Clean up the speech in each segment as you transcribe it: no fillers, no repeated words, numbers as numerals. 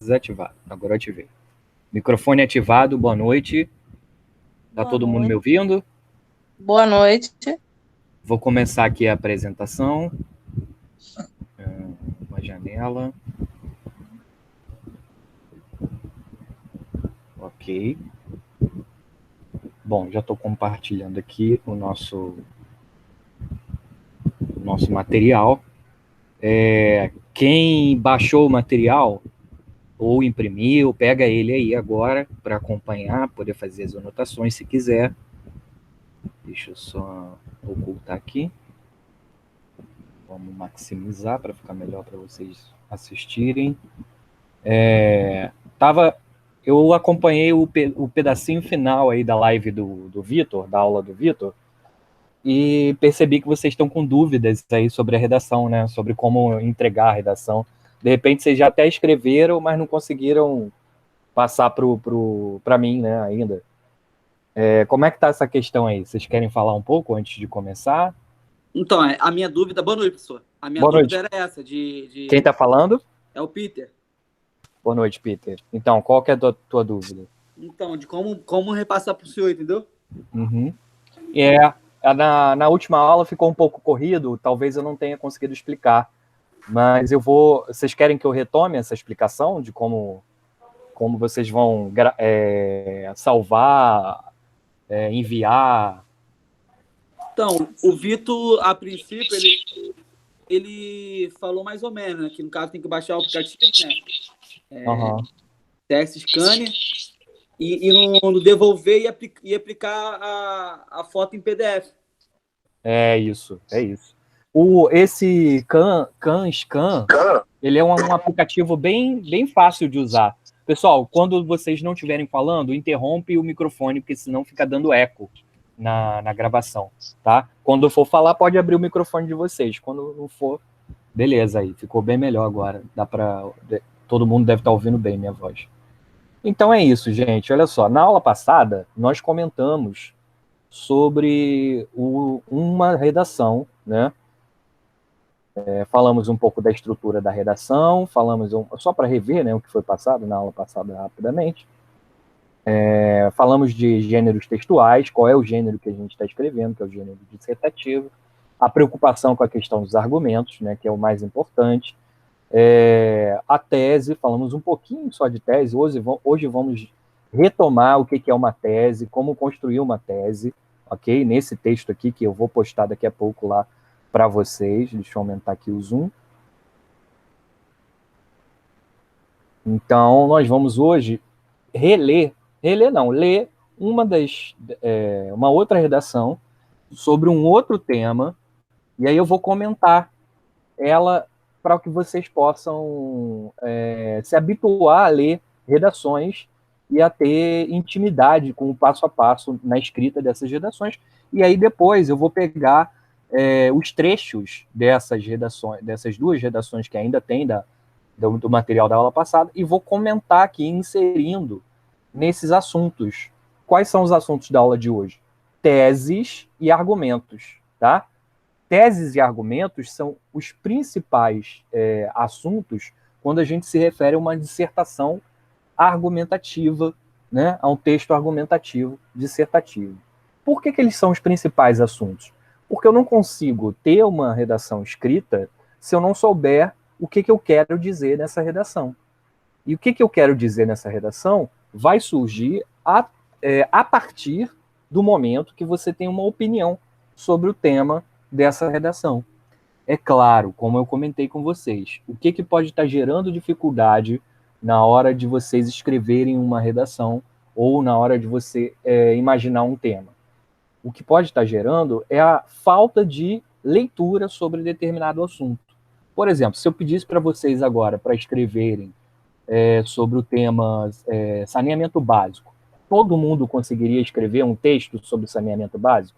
Desativado. Agora eu ativei. Microfone ativado, boa noite. Tá Boa todo mundo me noite. ouvindo? Boa noite. Vou começar aqui a apresentação. Uma janela. Ok. Bom, já estou compartilhando aqui o nosso material. Quem baixou o material ou imprimiu, pega ele aí agora para acompanhar, poder fazer as anotações se quiser. Deixa eu só ocultar aqui. Vamos maximizar para ficar melhor para vocês assistirem. Eu acompanhei o pedacinho final aí da live do Vitor, da aula do Vitor, e percebi que vocês estão com dúvidas aí sobre a redação, né? Sobre como entregar a redação. De repente vocês já até escreveram, mas não conseguiram passar para mim, né, ainda. Como é que tá essa questão aí? Vocês querem falar um pouco antes de começar? Então, a minha dúvida... Boa noite, professor. A minha Boa dúvida noite. era essa, Quem está falando? É o Peter. Boa noite, Peter. Então, qual que é a tua dúvida? Então, de como repassar para o senhor, entendeu? Uhum. Na última aula ficou um pouco corrido, talvez eu não tenha conseguido explicar, mas eu vou... Vocês querem que eu retome essa explicação de como vocês vão salvar, enviar? Então, o Vitor, a princípio, ele falou mais ou menos, né? Que no caso tem que baixar o aplicativo, né? TS Scanner, e no devolver e aplicar a foto em PDF. É isso. Esse CanScan, ele é um aplicativo bem fácil de usar. Pessoal, quando vocês não estiverem falando, interrompe o microfone, porque senão fica dando eco na gravação, tá? Quando eu for falar, pode abrir o microfone de vocês. Quando não for, beleza aí. Ficou bem melhor agora. Todo mundo deve estar ouvindo bem minha voz. Então é isso, gente. Olha só, na aula passada, nós comentamos sobre uma redação, né? Falamos um pouco da estrutura da redação, só para rever, né, o que foi passado na aula passada rapidamente. Falamos de gêneros textuais, qual é o gênero que a gente está escrevendo, que é o gênero dissertativo, a preocupação com a questão dos argumentos, né, que é o mais importante, a tese, falamos um pouquinho só de tese, hoje vamos retomar o que é uma tese, como construir uma tese, ok? Nesse texto aqui, que eu vou postar daqui a pouco lá para vocês. Deixa eu aumentar aqui o zoom. Então, nós vamos hoje ler uma outra redação sobre um outro tema, e aí eu vou comentar ela para que vocês possam se habituar a ler redações e a ter intimidade com o passo a passo na escrita dessas redações. E aí depois eu vou pegar os trechos dessas duas redações que ainda tem do material da aula passada, e vou comentar aqui, inserindo nesses assuntos. Quais são os assuntos da aula de hoje? Teses e argumentos, tá? Teses e argumentos são os principais assuntos quando a gente se refere a uma dissertação argumentativa, né, a um texto argumentativo dissertativo. Por que eles são os principais assuntos? Porque eu não consigo ter uma redação escrita se eu não souber o que eu quero dizer nessa redação. E o que eu quero dizer nessa redação vai surgir a partir do momento que você tem uma opinião sobre o tema dessa redação. É claro, como eu comentei com vocês, o que pode estar gerando dificuldade na hora de vocês escreverem uma redação ou na hora de você imaginar um tema. O que pode estar gerando é a falta de leitura sobre determinado assunto. Por exemplo, se eu pedisse para vocês agora para escreverem sobre o tema saneamento básico, todo mundo conseguiria escrever um texto sobre saneamento básico?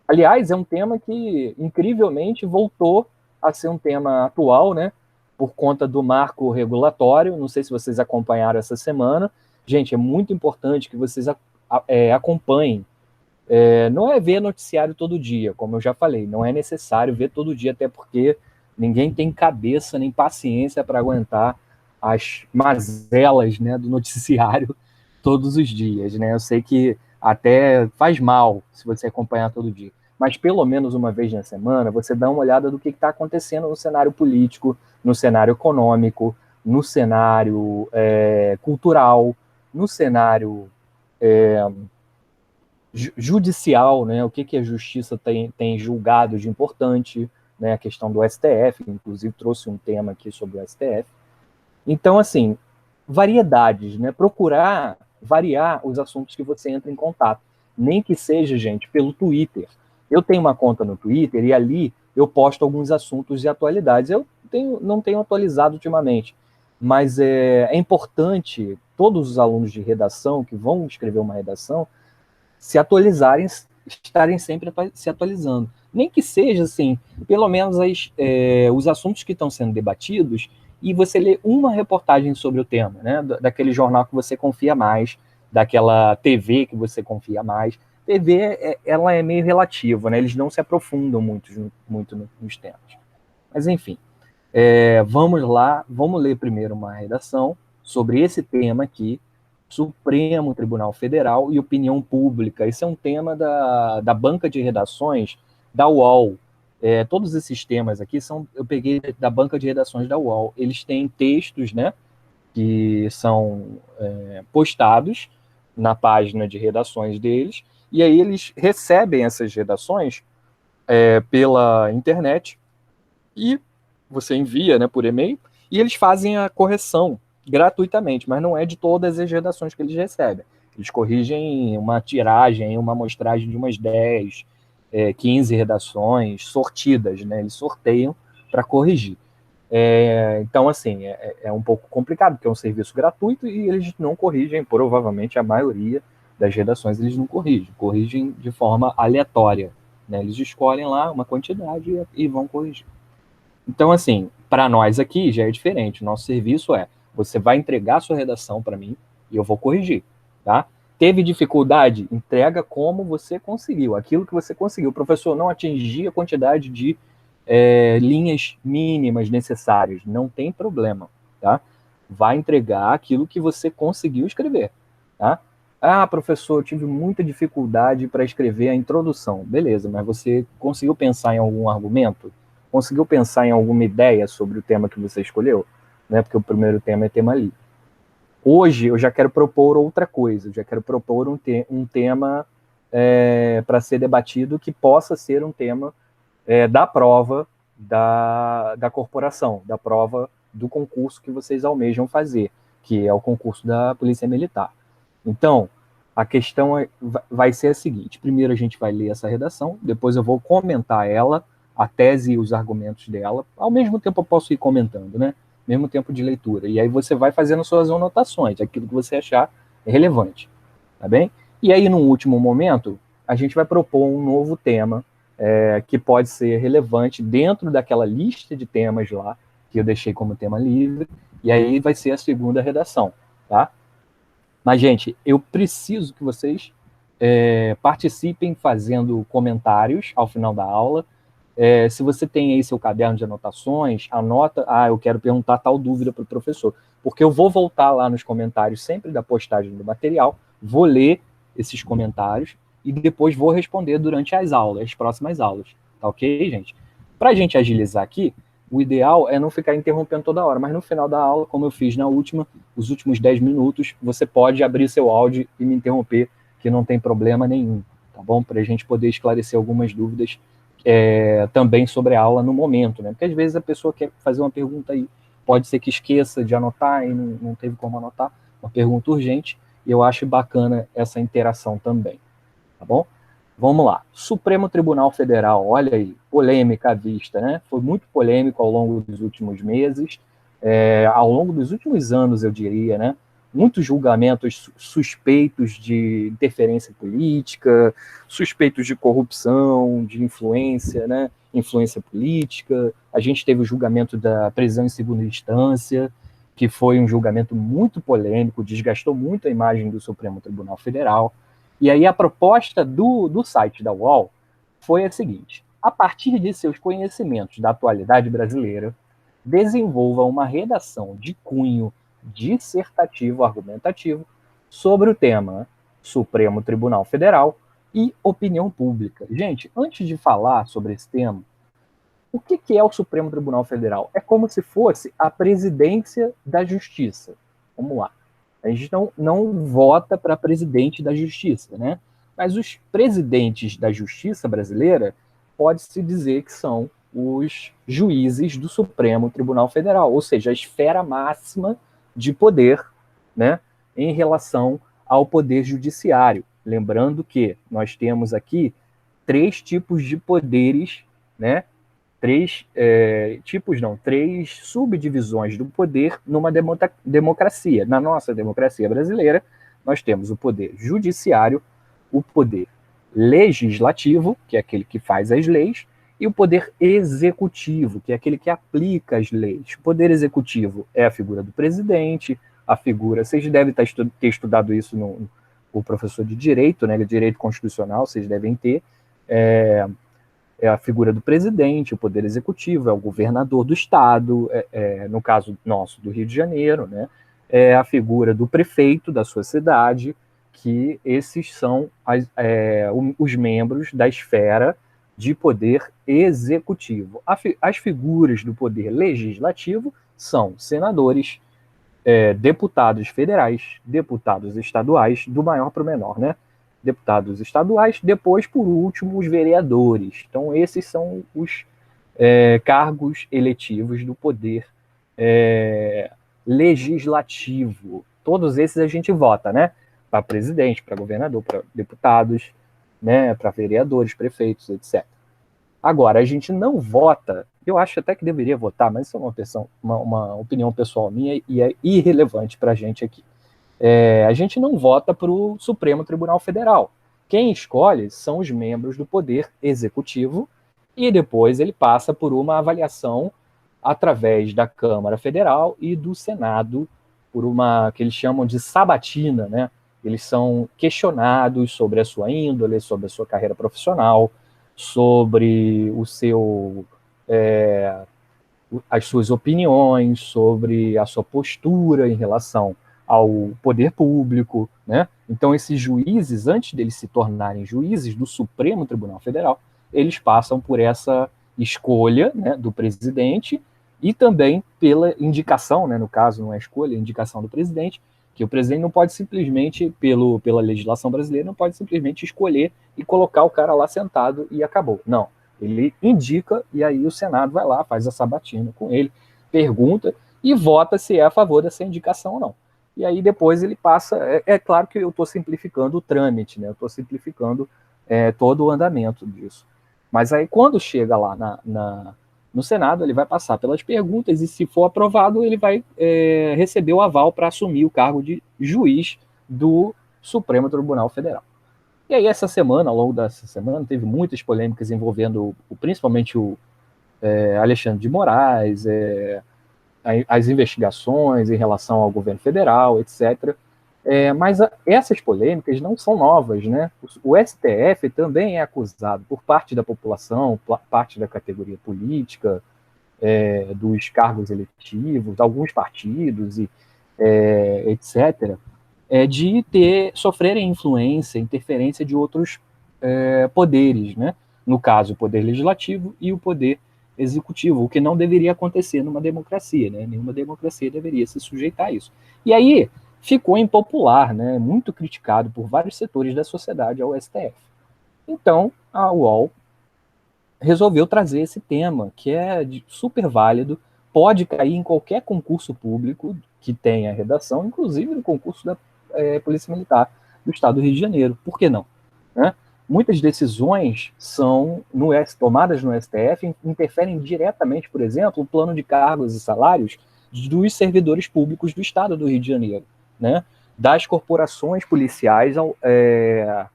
Aliás, é um tema que, incrivelmente, voltou a ser um tema atual, né? Por conta do marco regulatório. Não sei se vocês acompanharam essa semana. Gente, é muito importante que vocês acompanhem. Não é ver noticiário todo dia, como eu já falei. Não é necessário ver todo dia, até porque ninguém tem cabeça nem paciência para aguentar as mazelas, né, do noticiário todos os dias, né? Eu sei que até faz mal se você acompanhar todo dia, mas pelo menos uma vez na semana você dá uma olhada do que está acontecendo no cenário político, no cenário econômico, no cenário cultural, no cenário judicial, né? O que a justiça tem julgado de importante, né? A questão do STF, inclusive trouxe um tema aqui sobre o STF. Então, assim, variedades, né? Procurar variar os assuntos que você entra em contato. Nem que seja, gente, pelo Twitter. Eu tenho uma conta no Twitter e ali eu posto alguns assuntos de atualidades. Eu não tenho atualizado ultimamente, mas é importante todos os alunos de redação que vão escrever uma redação se atualizarem, estarem sempre se atualizando. Nem que seja, assim, pelo menos os assuntos que estão sendo debatidos e você lê uma reportagem sobre o tema, né? Daquele jornal que você confia mais, daquela TV que você confia mais. TV, ela é meio relativa, né? Eles não se aprofundam muito nos temas. Mas, enfim, vamos lá, vamos ler primeiro uma redação sobre esse tema aqui, Supremo Tribunal Federal e opinião pública. Esse é um tema da banca de redações da UOL. Todos esses temas aqui eu peguei da banca de redações da UOL. Eles têm textos, né, que são postados na página de redações deles, e aí eles recebem essas redações pela internet e você envia, né, por e-mail, e eles fazem a correção gratuitamente, mas não é de todas as redações que eles recebem. Eles corrigem uma tiragem, uma amostragem de umas 10, 15 redações sortidas, né? Eles sorteiam para corrigir. Então, assim, é um pouco complicado, porque é um serviço gratuito e eles não corrigem, provavelmente a maioria das redações eles não corrigem de forma aleatória, né? Eles escolhem lá uma quantidade e vão corrigir. Então, assim, para nós aqui já é diferente. O nosso serviço você vai entregar a sua redação para mim e eu vou corrigir, tá? Teve dificuldade? Entrega como você conseguiu, aquilo que você conseguiu. O professor não atingia a quantidade de linhas mínimas necessárias, não tem problema, tá? Vai entregar aquilo que você conseguiu escrever, tá? Ah, professor, eu tive muita dificuldade para escrever a introdução. Beleza, mas você conseguiu pensar em algum argumento? Conseguiu pensar em alguma ideia sobre o tema que você escolheu? Né? Porque o primeiro tema é tema livre. Hoje eu já quero propor outra coisa, eu já quero propor um tema para ser debatido que possa ser um tema da prova da corporação, da prova do concurso que vocês almejam fazer, que é o concurso da Polícia Militar. Então, a questão vai ser a seguinte: primeiro a gente vai ler essa redação, depois eu vou comentar ela, a tese e os argumentos dela, ao mesmo tempo eu posso ir comentando, né? Mesmo tempo de leitura. E aí você vai fazendo suas anotações, aquilo que você achar relevante, tá bem? E aí, num último momento, a gente vai propor um novo tema que pode ser relevante dentro daquela lista de temas lá, que eu deixei como tema livre, e aí vai ser a segunda redação, tá? Mas, gente, eu preciso que vocês participem fazendo comentários ao final da aula. Se você tem aí seu caderno de anotações, anota, eu quero perguntar tal dúvida para o professor, porque eu vou voltar lá nos comentários sempre da postagem do material, vou ler esses comentários e depois vou responder durante as aulas, as próximas aulas, tá ok, gente? Para a gente agilizar aqui, o ideal é não ficar interrompendo toda hora, mas no final da aula, como eu fiz na última, os últimos 10 minutos, você pode abrir seu áudio e me interromper, que não tem problema nenhum, tá bom? Para a gente poder esclarecer algumas dúvidas também sobre a aula no momento, né? Porque às vezes a pessoa quer fazer uma pergunta aí, pode ser que esqueça de anotar e não teve como anotar, uma pergunta urgente, e eu acho bacana essa interação também, tá bom? Vamos lá. Supremo Tribunal Federal, olha aí, polêmica à vista, né? Foi muito polêmico ao longo dos últimos meses, ao longo dos últimos anos, eu diria, né? Muitos julgamentos suspeitos de interferência política, suspeitos de corrupção, de influência, né? Influência política. A gente teve o julgamento da prisão em segunda instância, que foi um julgamento muito polêmico, desgastou muito a imagem do Supremo Tribunal Federal. E aí a proposta do site da UOL foi a seguinte: a partir de seus conhecimentos da atualidade brasileira, desenvolva uma redação de cunho dissertativo argumentativo sobre o tema Supremo Tribunal Federal e opinião pública. Gente, antes de falar sobre esse tema, o que é o Supremo Tribunal Federal? É como se fosse a presidência da Justiça. Vamos lá. A gente não vota para presidente da Justiça, né? Mas os presidentes da Justiça brasileira pode-se dizer que são os juízes do Supremo Tribunal Federal, ou seja, a esfera máxima de poder, né, em relação ao poder judiciário. Lembrando que nós temos aqui 3 tipos de poderes, né? 3 subdivisões do poder numa democracia. Na nossa democracia brasileira, nós temos o poder judiciário, o poder legislativo, que é aquele que faz as leis, e o poder executivo, que é aquele que aplica as leis. O poder executivo é a figura do presidente, vocês devem ter estudado isso o professor de direito, né, direito constitucional, vocês devem ter, é a figura do presidente, o poder executivo, é o governador do estado, no caso nosso, do Rio de Janeiro, né, é a figura do prefeito da sua cidade, que esses são os membros da esfera de poder executivo. As figuras do poder legislativo são senadores, deputados federais, deputados estaduais, do maior para o menor, né? Deputados estaduais, depois, por último, os vereadores. Então, esses são os cargos eletivos do poder legislativo. Todos esses a gente vota, né? Para presidente, para governador, para deputados, né? Para vereadores, prefeitos, etc. Agora, a gente não vota, eu acho até que deveria votar, mas isso é uma opinião pessoal minha e é irrelevante para a gente aqui. A gente não vota para o Supremo Tribunal Federal. Quem escolhe são os membros do Poder Executivo e depois ele passa por uma avaliação através da Câmara Federal e do Senado, por uma que eles chamam de sabatina, né? Eles são questionados sobre a sua índole, sobre a sua carreira profissional, sobre as suas opiniões, sobre a sua postura em relação ao poder público, né? Então, esses juízes, antes deles se tornarem juízes do Supremo Tribunal Federal, eles passam por essa escolha, né, do presidente e também pela indicação, né, no caso não é escolha, é indicação do presidente, que o presidente não pode simplesmente, pela legislação brasileira, não pode simplesmente escolher e colocar o cara lá sentado e acabou. Não, ele indica e aí o Senado vai lá, faz a sabatina com ele, pergunta e vota se é a favor dessa indicação ou não. E aí depois ele passa, é claro que eu estou simplificando o trâmite, né? Eu estou simplificando todo o andamento disso. Mas aí quando chega lá no Senado, ele vai passar pelas perguntas e se for aprovado, ele vai receber o aval para assumir o cargo de juiz do Supremo Tribunal Federal. E aí essa semana, ao longo dessa semana, teve muitas polêmicas envolvendo principalmente o Alexandre de Moraes, as investigações em relação ao governo federal, etc. Mas essas polêmicas não são novas, né? O STF também é acusado por parte da população, parte da categoria política, dos cargos eletivos, alguns partidos, etc., de sofrerem influência, interferência de outros poderes, né? No caso, o poder legislativo e o poder executivo, o que não deveria acontecer numa democracia, né? Nenhuma democracia deveria se sujeitar a isso. E aí ficou impopular, né? Muito criticado por vários setores da sociedade ao STF. Então, a UOL resolveu trazer esse tema, que é super válido, pode cair em qualquer concurso público que tenha redação, inclusive no concurso da Polícia Militar do Estado do Rio de Janeiro. Por que não? Né? Muitas decisões são tomadas no STF, interferem diretamente, por exemplo, no plano de cargos e salários dos servidores públicos do Estado do Rio de Janeiro, né? Das corporações policiais e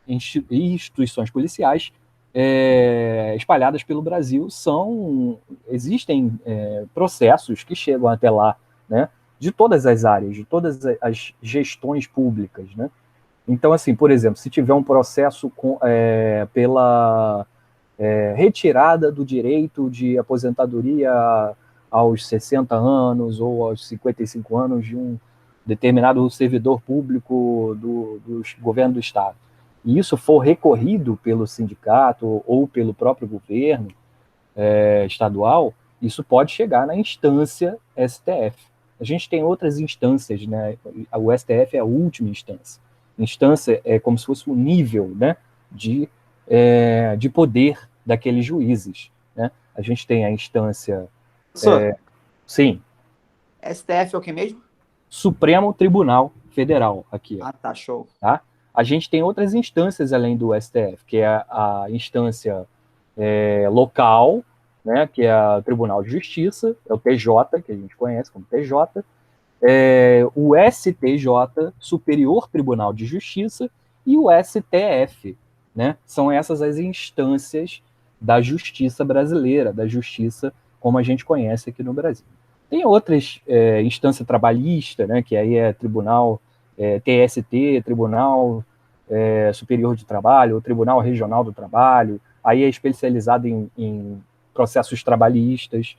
instituições policiais espalhadas pelo Brasil. Existem processos que chegam até lá, né? De todas as áreas, de todas as gestões públicas, né? Então, assim, por exemplo, se tiver um processo pela retirada do direito de aposentadoria aos 60 anos ou aos 55 anos de um determinado servidor público do governo do Estado, e isso for recorrido pelo sindicato ou pelo próprio governo estadual, isso pode chegar na instância STF. A gente tem outras instâncias, né? O STF é a última instância. Instância é como se fosse o nível, né, de poder daqueles juízes, né? A gente tem a instância... sim. STF é o que mesmo? Supremo Tribunal Federal, aqui. Ah, tá, show. Tá? A gente tem outras instâncias além do STF, que é a instância local, né, que é o Tribunal de Justiça, é o TJ, que a gente conhece como TJ, o STJ, Superior Tribunal de Justiça, e o STF, né? São essas as instâncias da justiça brasileira, da justiça como a gente conhece aqui no Brasil. Tem outras instância trabalhista, né, que aí é Tribunal TST, Tribunal Superior de Trabalho, ou Tribunal Regional do Trabalho, aí é especializado em processos trabalhistas.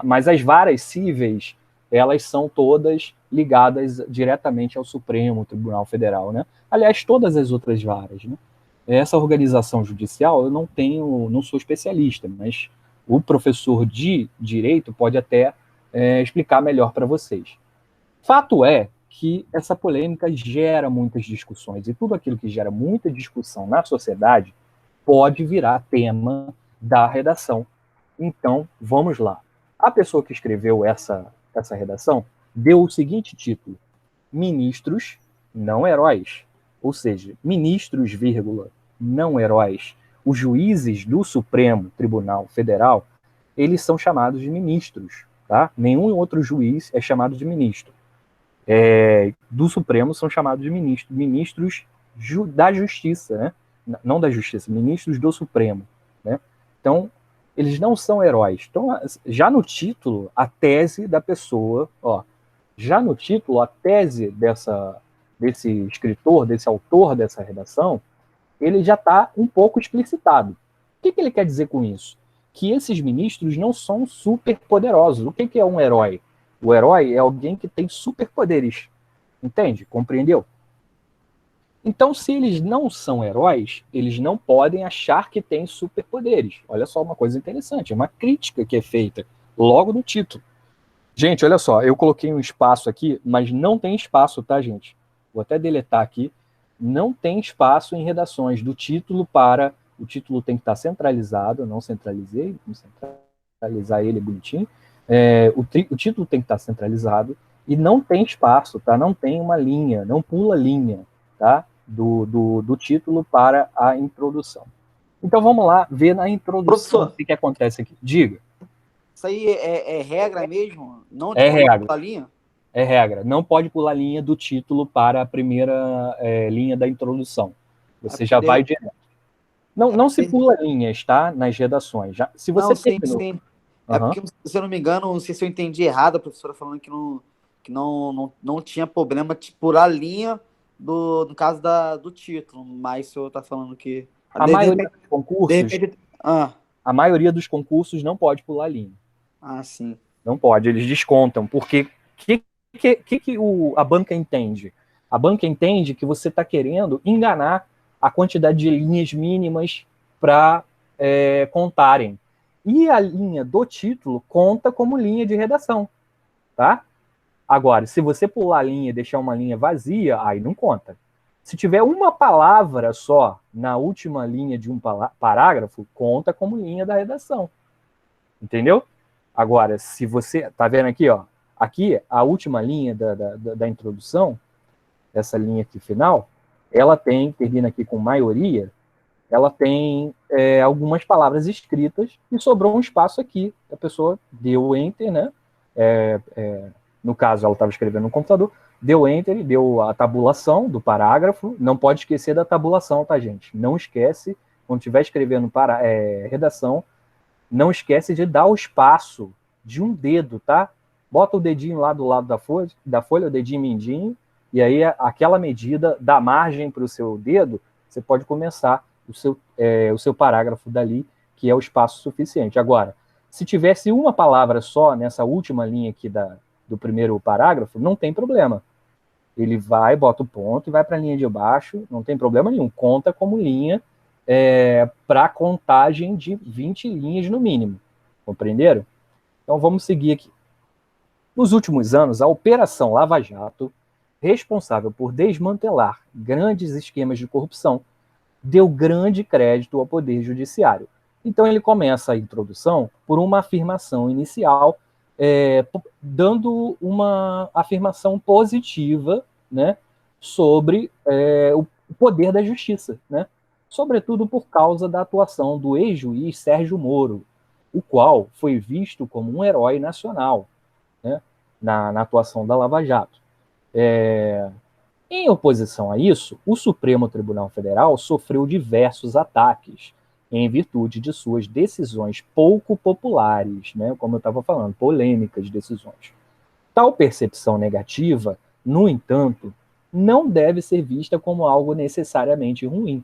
Mas as varas cíveis, elas são todas ligadas diretamente ao Supremo Tribunal Federal, né? Aliás, todas as outras varas, né? Essa organização judicial, eu não sou especialista, mas o professor de direito pode até explicar melhor para vocês. Fato é que essa polêmica gera muitas discussões, e tudo aquilo que gera muita discussão na sociedade pode virar tema da redação. Então, vamos lá. A pessoa que escreveu essa redação deu o seguinte título: Ministros, não heróis. Ou seja, ministros, vírgula, não heróis. Os juízes do Supremo Tribunal Federal, eles são chamados de ministros, tá? Nenhum outro juiz é chamado de ministro. Do Supremo são chamados de ministros da Justiça, né? Não da Justiça, ministros do Supremo, né? Então, eles não são heróis. Então, já no título, a tese da pessoa, já no título, a tese desse escritor, desse autor dessa redação, ele já está um pouco explicitado. O que ele quer dizer com isso? Que esses ministros não são super poderosos. O que é um herói? O herói é alguém que tem superpoderes. Entende? Compreendeu? Então, se eles não são heróis, eles não podem achar que têm superpoderes. Olha só uma coisa interessante, é uma crítica que é feita logo no título. Gente, olha só, eu coloquei um espaço aqui, mas não tem espaço, tá, gente? Vou até deletar aqui. Não tem espaço em redações do título para... O título tem que estar centralizado, eu não centralizei, vamos centralizar ele bonitinho. O título tem que estar centralizado e não tem espaço, tá? Não tem uma linha, não pula linha, tá? Do título para a introdução. Então vamos lá ver na introdução o que acontece aqui. Diga. Isso aí é regra mesmo? Não é regra. Pular linha? É regra. Não pode pular linha do título para a primeira linha da introdução. Você já vai direto. Não se pula linhas, tá? Nas redações. Se você terminou... Sim. É porque, se eu não me engano, não sei se eu entendi errado, a professora falando que não tinha problema de pular linha no caso do título, mas o senhor está falando que... A maioria dos concursos não pode pular linha. Ah, sim. Não pode, eles descontam, porque a banca entende? A banca entende que você está querendo enganar a quantidade de linhas mínimas para contarem. E a linha do título conta como linha de redação, tá? Agora, se você pular a linha e deixar uma linha vazia, aí não conta. Se tiver uma palavra só na última linha de um parágrafo, conta como linha da redação. Entendeu? Agora, se você... Tá vendo aqui, ó? Aqui, a última linha da introdução, essa linha aqui final, ela termina aqui com maioria, ela tem algumas palavras escritas e sobrou um espaço aqui. A pessoa deu enter, né? No caso, ela estava escrevendo no computador, deu enter e deu a tabulação do parágrafo. Não pode esquecer da tabulação, tá, gente? Não esquece, quando estiver escrevendo redação, não esquece de dar o espaço de um dedo, tá? Bota o dedinho lá do lado da folha, o dedinho mindinho, e aí aquela medida dá margem para o seu dedo, você pode começar o seu parágrafo dali, que é o espaço suficiente. Agora, Se tivesse uma palavra só nessa última linha aqui do primeiro parágrafo, não tem problema. Ele vai, bota o ponto e vai para a linha de baixo, não tem problema nenhum. Conta como linha para contagem de 20 linhas no mínimo. Compreenderam? Então vamos seguir aqui. Nos últimos anos, a Operação Lava Jato, responsável por desmantelar grandes esquemas de corrupção, deu grande crédito ao Poder Judiciário. Então ele começa a introdução por uma afirmação inicial, dando uma afirmação positiva, né, sobre o poder da justiça, né, sobretudo por causa da atuação do ex-juiz Sérgio Moro, o qual foi visto como um herói nacional, né, na atuação da Lava Jato. Em oposição a isso, o Supremo Tribunal Federal sofreu diversos ataques em virtude de suas decisões pouco populares, né, como eu estava falando, polêmicas decisões. Tal percepção negativa, no entanto, não deve ser vista como algo necessariamente ruim,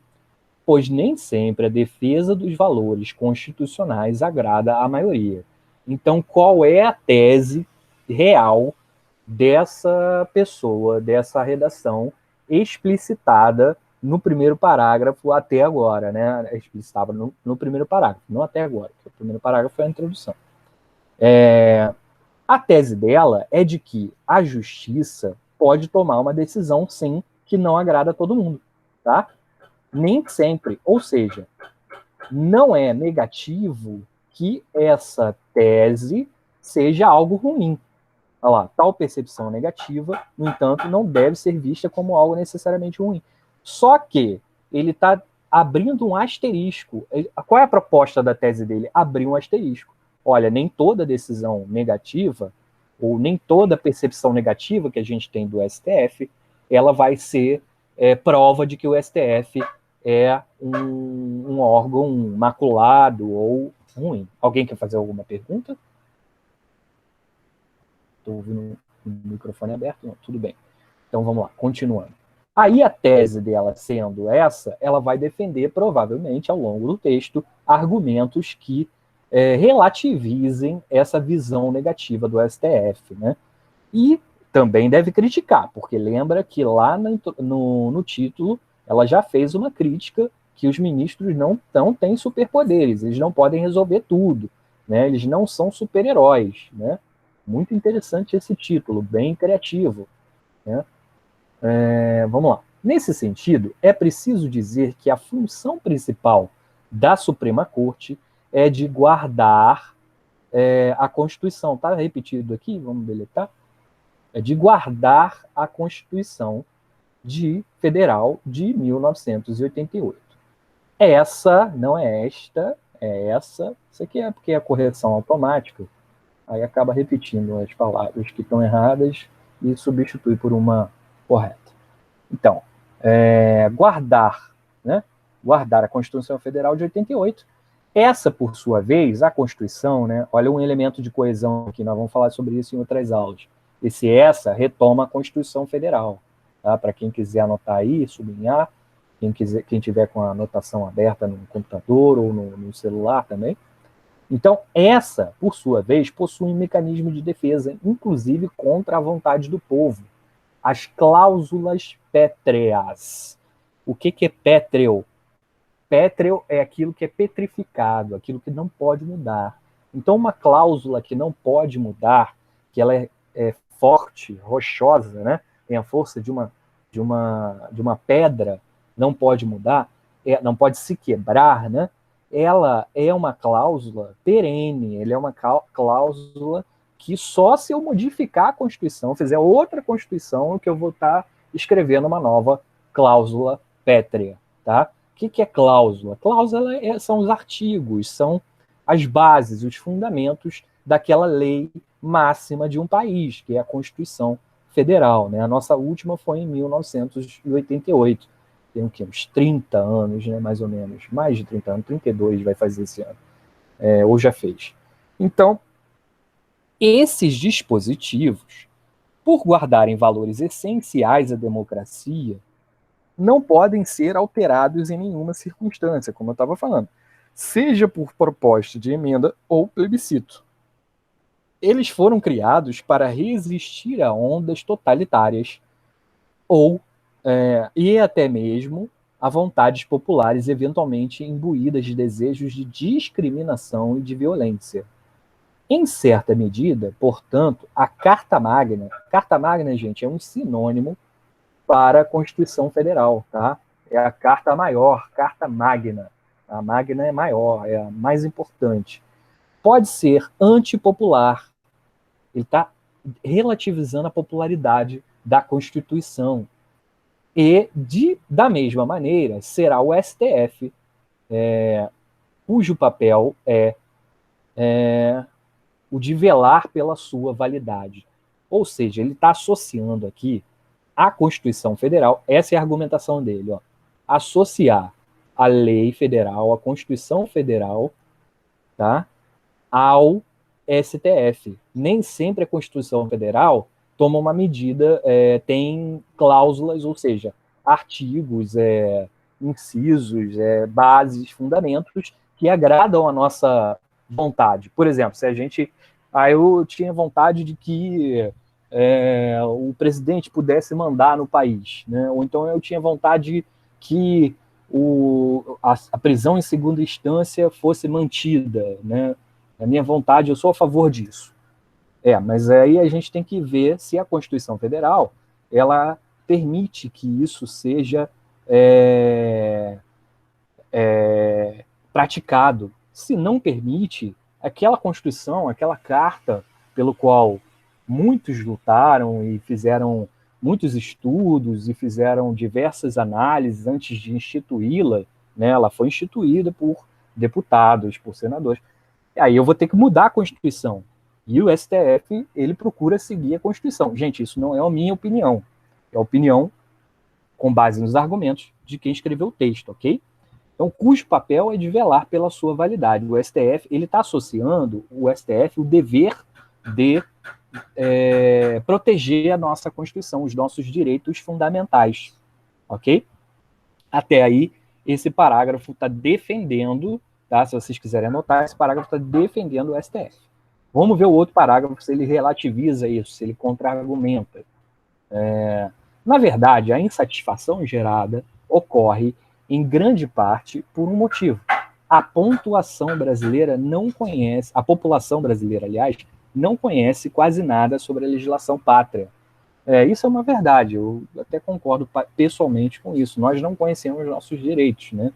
pois nem sempre a defesa dos valores constitucionais agrada à maioria. Então, qual é a tese real dessa pessoa, dessa redação explicitada no primeiro parágrafo até agora, né? Explicitava no primeiro parágrafo, não até agora, porque o primeiro parágrafo foi a introdução. A tese dela é de que a justiça pode tomar uma decisão, sim, que não agrada a todo mundo, tá? Nem sempre. Ou seja, não é negativo que essa tese seja algo ruim. Olha lá, tal percepção negativa, no entanto, não deve ser vista como algo necessariamente ruim. Só que ele está abrindo um asterisco. Qual é a proposta da tese dele? Abrir um asterisco. Olha, nem toda decisão negativa, ou nem toda percepção negativa que a gente tem do STF, ela vai ser prova de que o STF é um órgão maculado ou ruim. Alguém quer fazer alguma pergunta? Estou ouvindo o microfone aberto? Não, tudo bem. Então vamos lá, continuando. Aí a tese dela sendo essa, ela vai defender provavelmente ao longo do texto argumentos que relativizem essa visão negativa do STF, né? E também deve criticar, porque lembra que lá no título ela já fez uma crítica que os ministros não têm superpoderes, eles não podem resolver tudo, né? Eles não são super-heróis, né? Muito interessante esse título, bem criativo, né? Vamos lá. Nesse sentido, é preciso dizer que a função principal da Suprema Corte é de guardar a Constituição. Está repetido aqui? Vamos deletar? É de guardar a Constituição Federal de 1988. Essa, não é esta, é essa. Isso aqui é porque é a correção automática. Aí acaba repetindo as palavras que estão erradas e substitui por uma correta. Então, guardar a Constituição Federal de 88. Essa, por sua vez, a Constituição, né, olha um elemento de coesão aqui, nós vamos falar sobre isso em outras aulas. Essa retoma a Constituição Federal. Tá? Para quem quiser anotar aí, sublinhar, quem tiver com a anotação aberta no computador ou no celular também. Então, essa, por sua vez, possui um mecanismo de defesa, inclusive contra a vontade do povo. As cláusulas pétreas. O que é pétreo? Pétreo é aquilo que é petrificado, aquilo que não pode mudar. Então, uma cláusula que não pode mudar, que ela é forte, rochosa, né? Tem a força de uma pedra, não pode mudar, não pode se quebrar, né? Ela é uma cláusula perene, ela é uma cláusula que só se eu modificar a Constituição, fizer outra Constituição, que eu vou estar escrevendo uma nova cláusula pétrea, tá? O que é cláusula? Cláusula são os artigos, são as bases, os fundamentos daquela lei máxima de um país, que é a Constituição Federal, né? A nossa última foi em 1988. Tem o quê? Uns 30 anos, né? Mais ou menos. Mais de 30 anos, 32 vai fazer esse ano. Ou já fez. Então, esses dispositivos, por guardarem valores essenciais à democracia, não podem ser alterados em nenhuma circunstância, como eu estava falando. seja por proposta de emenda ou plebiscito. Eles foram criados para resistir a ondas totalitárias e até mesmo a vontades populares eventualmente imbuídas de desejos de discriminação e de violência. Em certa medida, portanto, a Carta Magna, gente, é um sinônimo para a Constituição Federal, tá? É a Carta Maior, Carta Magna. A Magna é maior, é a mais importante. Pode ser antipopular. Ele está relativizando a popularidade da Constituição. E, da mesma maneira, será o STF, cujo papel é o de velar pela sua validade. Ou seja, ele está associando aqui a Constituição Federal, essa é a argumentação dele, ó, associar a lei federal, a Constituição Federal, tá, ao STF. Nem sempre a Constituição Federal toma uma medida, tem cláusulas, ou seja, artigos, incisos, bases, fundamentos que agradam a nossa vontade. Por exemplo, se a gente... eu tinha vontade de que o presidente pudesse mandar no país, né? Ou então eu tinha vontade que a prisão em segunda instância fosse mantida, né? A minha vontade, eu sou a favor disso. Mas aí a gente tem que ver se a Constituição Federal ela permite que isso seja praticado. Se não permite, aquela Constituição, aquela carta pelo qual muitos lutaram e fizeram muitos estudos e fizeram diversas análises antes de instituí-la, né, ela foi instituída por deputados, por senadores. Aí eu vou ter que mudar a Constituição. E o STF, ele procura seguir a Constituição. Gente, isso não é a minha opinião. É a opinião com base nos argumentos de quem escreveu o texto, ok? Então, cujo papel é de velar pela sua validade. O STF, ele está associando o dever de proteger a nossa Constituição, os nossos direitos fundamentais, ok? Até aí, esse parágrafo está defendendo, tá? Se vocês quiserem anotar, esse parágrafo está defendendo o STF. Vamos ver o outro parágrafo, se ele relativiza isso, se ele contra-argumenta. Na verdade, a insatisfação gerada ocorre em grande parte por um motivo. A população brasileira, aliás, não conhece quase nada sobre a legislação pátria. Isso é uma verdade, eu até concordo pessoalmente com isso. Nós não conhecemos nossos direitos, né?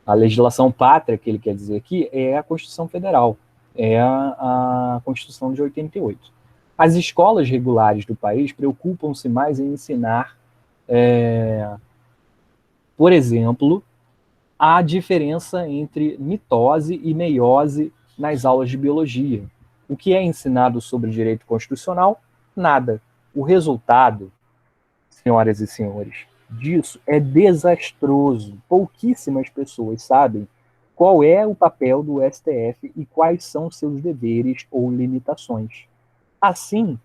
A legislação pátria, que ele quer dizer aqui, é a Constituição Federal, é a Constituição de 88. As escolas regulares do país preocupam-se mais em ensinar, por exemplo, a diferença entre mitose e meiose nas aulas de biologia. O que é ensinado sobre direito constitucional? Nada. O resultado, senhoras e senhores, disso é desastroso. Pouquíssimas pessoas sabem qual é o papel do STF e quais são seus deveres ou limitações. Assim,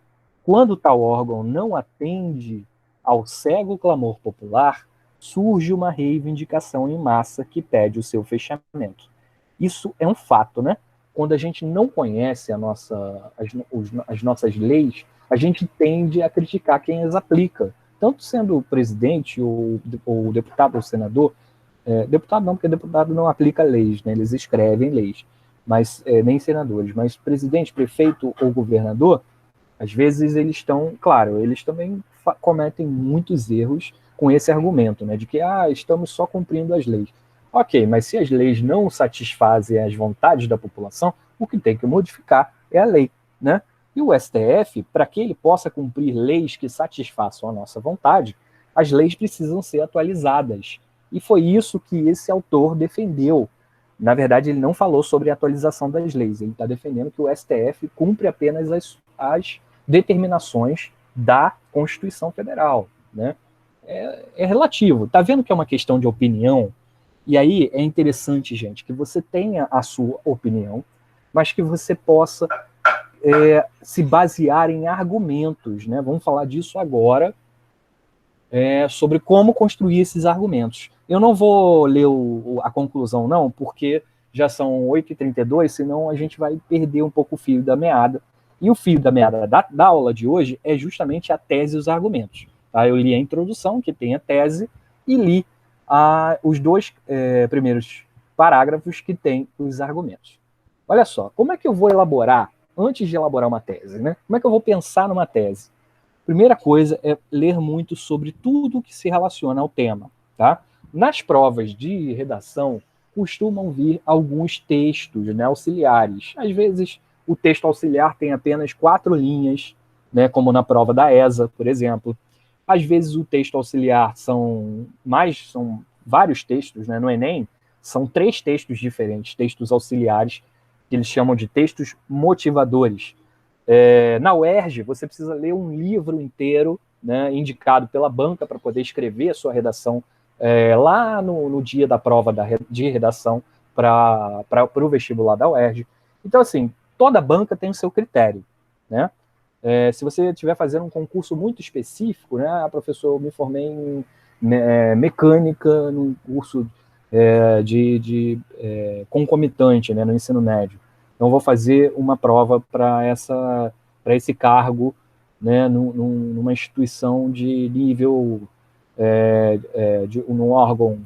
quando tal órgão não atende ao cego clamor popular, surge uma reivindicação em massa que pede o seu fechamento. Isso é um fato, né? Quando a gente não conhece as nossas leis, a gente tende a criticar quem as aplica. Tanto sendo o presidente, ou deputado, ou senador. Deputado não, porque deputado não aplica leis, né? Eles escrevem leis, mas nem senadores. Mas presidente, prefeito ou governador, às vezes eles estão, claro, eles também cometem muitos erros com esse argumento, né, de que estamos só cumprindo as leis. Ok, mas se as leis não satisfazem as vontades da população, o que tem que modificar é a lei, né? E o STF, para que ele possa cumprir leis que satisfaçam a nossa vontade, as leis precisam ser atualizadas. E foi isso que esse autor defendeu. Na verdade, ele não falou sobre a atualização das leis, ele está defendendo que o STF cumpre apenas as determinações da Constituição Federal, né? É relativo. Está vendo que é uma questão de opinião? E aí é interessante, gente, que você tenha a sua opinião, mas que você possa se basear em argumentos, né? Vamos falar disso agora, sobre como construir esses argumentos. Eu não vou ler a conclusão, não, porque já são 8h32, senão a gente vai perder um pouco o fio da meada. E o fio da meada da aula de hoje é justamente a tese e os argumentos. Tá? Eu li a introdução, que tem a tese, e li os dois primeiros parágrafos que tem os argumentos. Olha só, como é que eu vou elaborar, antes de elaborar uma tese, né? Como é que eu vou pensar numa tese? Primeira coisa é ler muito sobre tudo que se relaciona ao tema. Tá? Nas provas de redação, costumam vir alguns textos, né, auxiliares. Às vezes, o texto auxiliar tem apenas 4 linhas, né, como na prova da ESA, por exemplo. Às vezes, o texto auxiliar são vários textos, né, no Enem, são 3 textos diferentes, textos auxiliares, que eles chamam de textos motivadores. Na UERJ, você precisa ler um livro inteiro, né, indicado pela banca para poder escrever a sua redação lá no dia da prova de redação para o vestibular da UERJ. Então, assim, toda banca tem o seu critério, né? Se você estiver fazendo um concurso muito específico, né, professor, eu me formei em mecânica num curso concomitante, né, no ensino médio. Então, vou fazer uma prova para esse cargo, né, numa instituição de nível, num órgão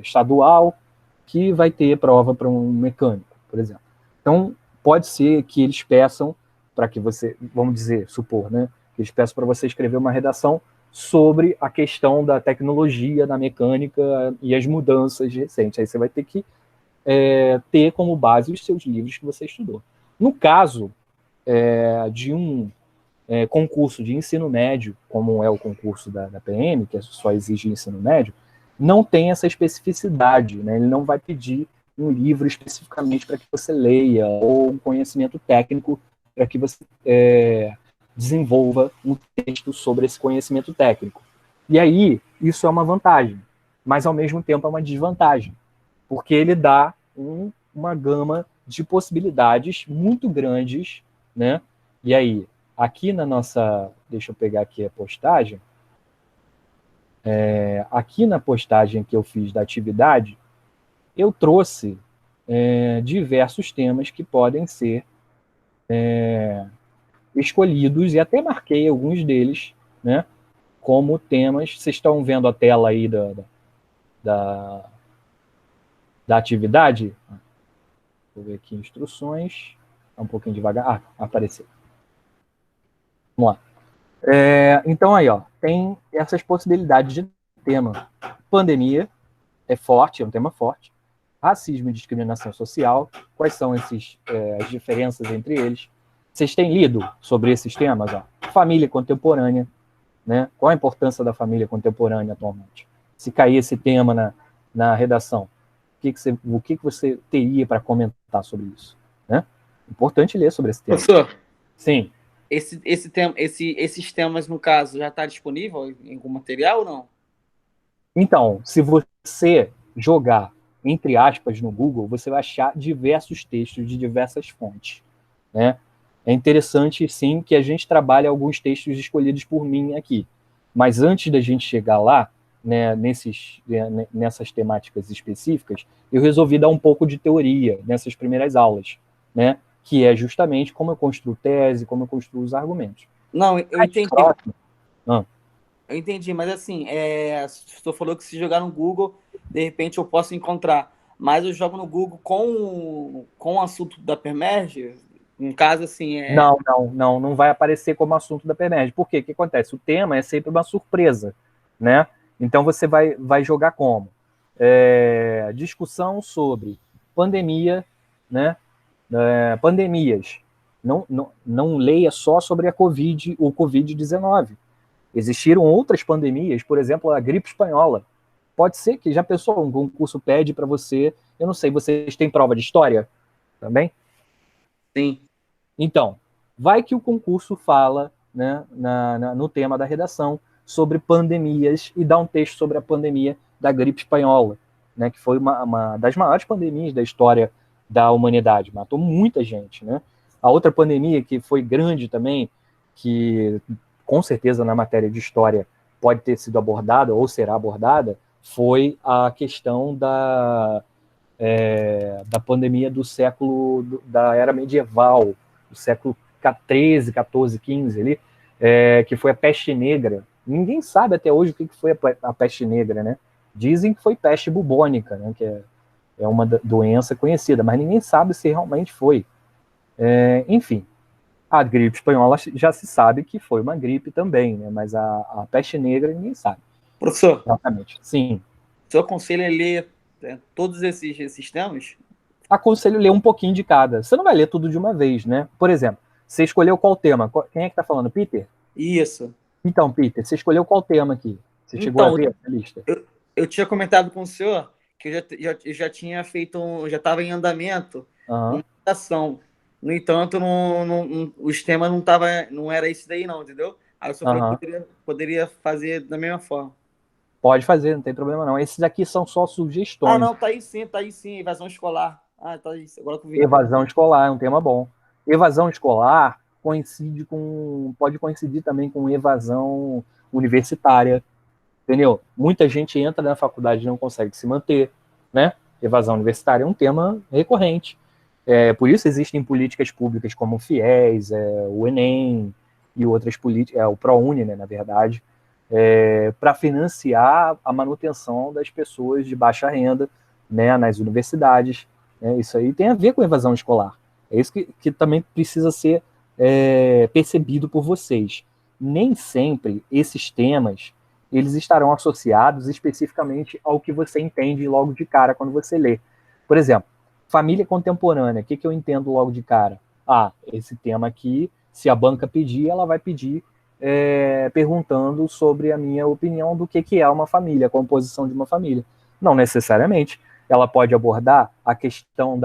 estadual, que vai ter prova para um mecânico, por exemplo. Então, pode ser que eles peçam para que você, vamos dizer, supor, né, que eles peçam para você escrever uma redação sobre a questão da tecnologia na mecânica e as mudanças recentes. Aí você vai ter que ter como base os seus livros que você estudou. No caso de um concurso de ensino médio, como é o concurso da PM, que só exige ensino médio, não tem essa especificidade, né? Ele não vai pedir um livro especificamente para que você leia, ou um conhecimento técnico para que você desenvolva um texto sobre esse conhecimento técnico. E aí, isso é uma vantagem, mas ao mesmo tempo é uma desvantagem, porque ele dá uma gama de possibilidades muito grandes, né? E aí, aqui na nossa... Deixa eu pegar aqui a postagem. Aqui na postagem que eu fiz da atividade, eu trouxe diversos temas que podem ser escolhidos, e até marquei alguns deles, né, como temas. Vocês estão vendo a tela aí da atividade? Vou ver aqui instruções. Tá um pouquinho devagar. Apareceu. Vamos lá. Então aí, ó, tem essas possibilidades de tema. Pandemia é forte, é um tema forte. Racismo e discriminação social, quais são as diferenças entre eles? Vocês têm lido sobre esses temas? Ó? Família contemporânea, né? Qual a importância da família contemporânea atualmente? Se cair esse tema na redação, o que você teria para comentar sobre isso? Né? Importante ler sobre esse tema. Professor, sim. Esses temas, no caso, já está disponível em algum material ou não? Então, se você jogar, entre aspas, no Google, você vai achar diversos textos de diversas fontes, né? É interessante, sim, que a gente trabalhe alguns textos escolhidos por mim aqui. Mas antes da gente chegar lá, né, nessas temáticas específicas, eu resolvi dar um pouco de teoria nessas primeiras aulas, né? Que é justamente como eu construo tese, como eu construo os argumentos. Não, eu entendi. Eu entendi, mas assim, você falou que se jogar no Google, de repente eu posso encontrar. Mas eu jogo no Google com o assunto da PERMERGE, no caso, assim... Não vai aparecer como assunto da PERMERGE. Por quê? O que acontece? O tema é sempre uma surpresa, né? Então você vai jogar como? Discussão sobre pandemia, né? Pandemias. Não leia só sobre o Covid-19. Existiram outras pandemias, por exemplo, a gripe espanhola. Pode ser que já pensou, um concurso pede para você... Eu não sei, vocês têm prova de história também? Sim. Então, vai que o concurso fala, né, no tema da redação sobre pandemias e dá um texto sobre a pandemia da gripe espanhola, né, que foi uma das maiores pandemias da história da humanidade, matou muita gente, né? A outra pandemia que foi grande também, que com certeza na matéria de história pode ter sido abordada ou será abordada, foi a questão da pandemia da era medieval, do século XIII, XIV, XV, ali, que foi a peste negra. Ninguém sabe até hoje o que foi a peste negra, né? Dizem que foi peste bubônica, né? Que é uma doença conhecida, mas ninguém sabe se realmente foi. Enfim, a gripe espanhola já se sabe que foi uma gripe também, né? Mas a peste negra ninguém sabe. Professor, exatamente. Sim. O senhor aconselha a ler todos esses temas? Aconselho ler um pouquinho de cada. Você não vai ler tudo de uma vez, né? Por exemplo, você escolheu qual tema? Quem é que está falando? Peter? Isso. Então, Peter, você escolheu qual tema aqui? Você chegou a ver a lista? Eu tinha comentado com o senhor que eu já tinha feito, já estava em andamento uma ação. No entanto, os temas não era isso daí não, entendeu? Aí o senhor falou que poderia fazer da mesma forma. Pode fazer, não tem problema não. Esses aqui são só sugestões. Ah, não, tá aí sim, evasão escolar. Ah, tá aí, agora que eu vi. Evasão escolar é um tema bom. Evasão escolar pode coincidir também com evasão universitária, entendeu? Muita gente entra na faculdade e não consegue se manter, né? Evasão universitária é um tema recorrente. Por isso existem políticas públicas como o FIES, o Enem e outras políticas, o ProUni, né, na verdade, para financiar a manutenção das pessoas de baixa renda, né, nas universidades. Isso aí tem a ver com evasão escolar. É isso que também precisa ser percebido por vocês. Nem sempre esses temas eles estarão associados especificamente ao que você entende logo de cara quando você lê. Por exemplo, família contemporânea, o que eu entendo logo de cara? Esse tema aqui, se a banca pedir, ela vai pedir perguntando sobre a minha opinião do que é uma família, a composição de uma família. Não necessariamente. Ela pode abordar a questão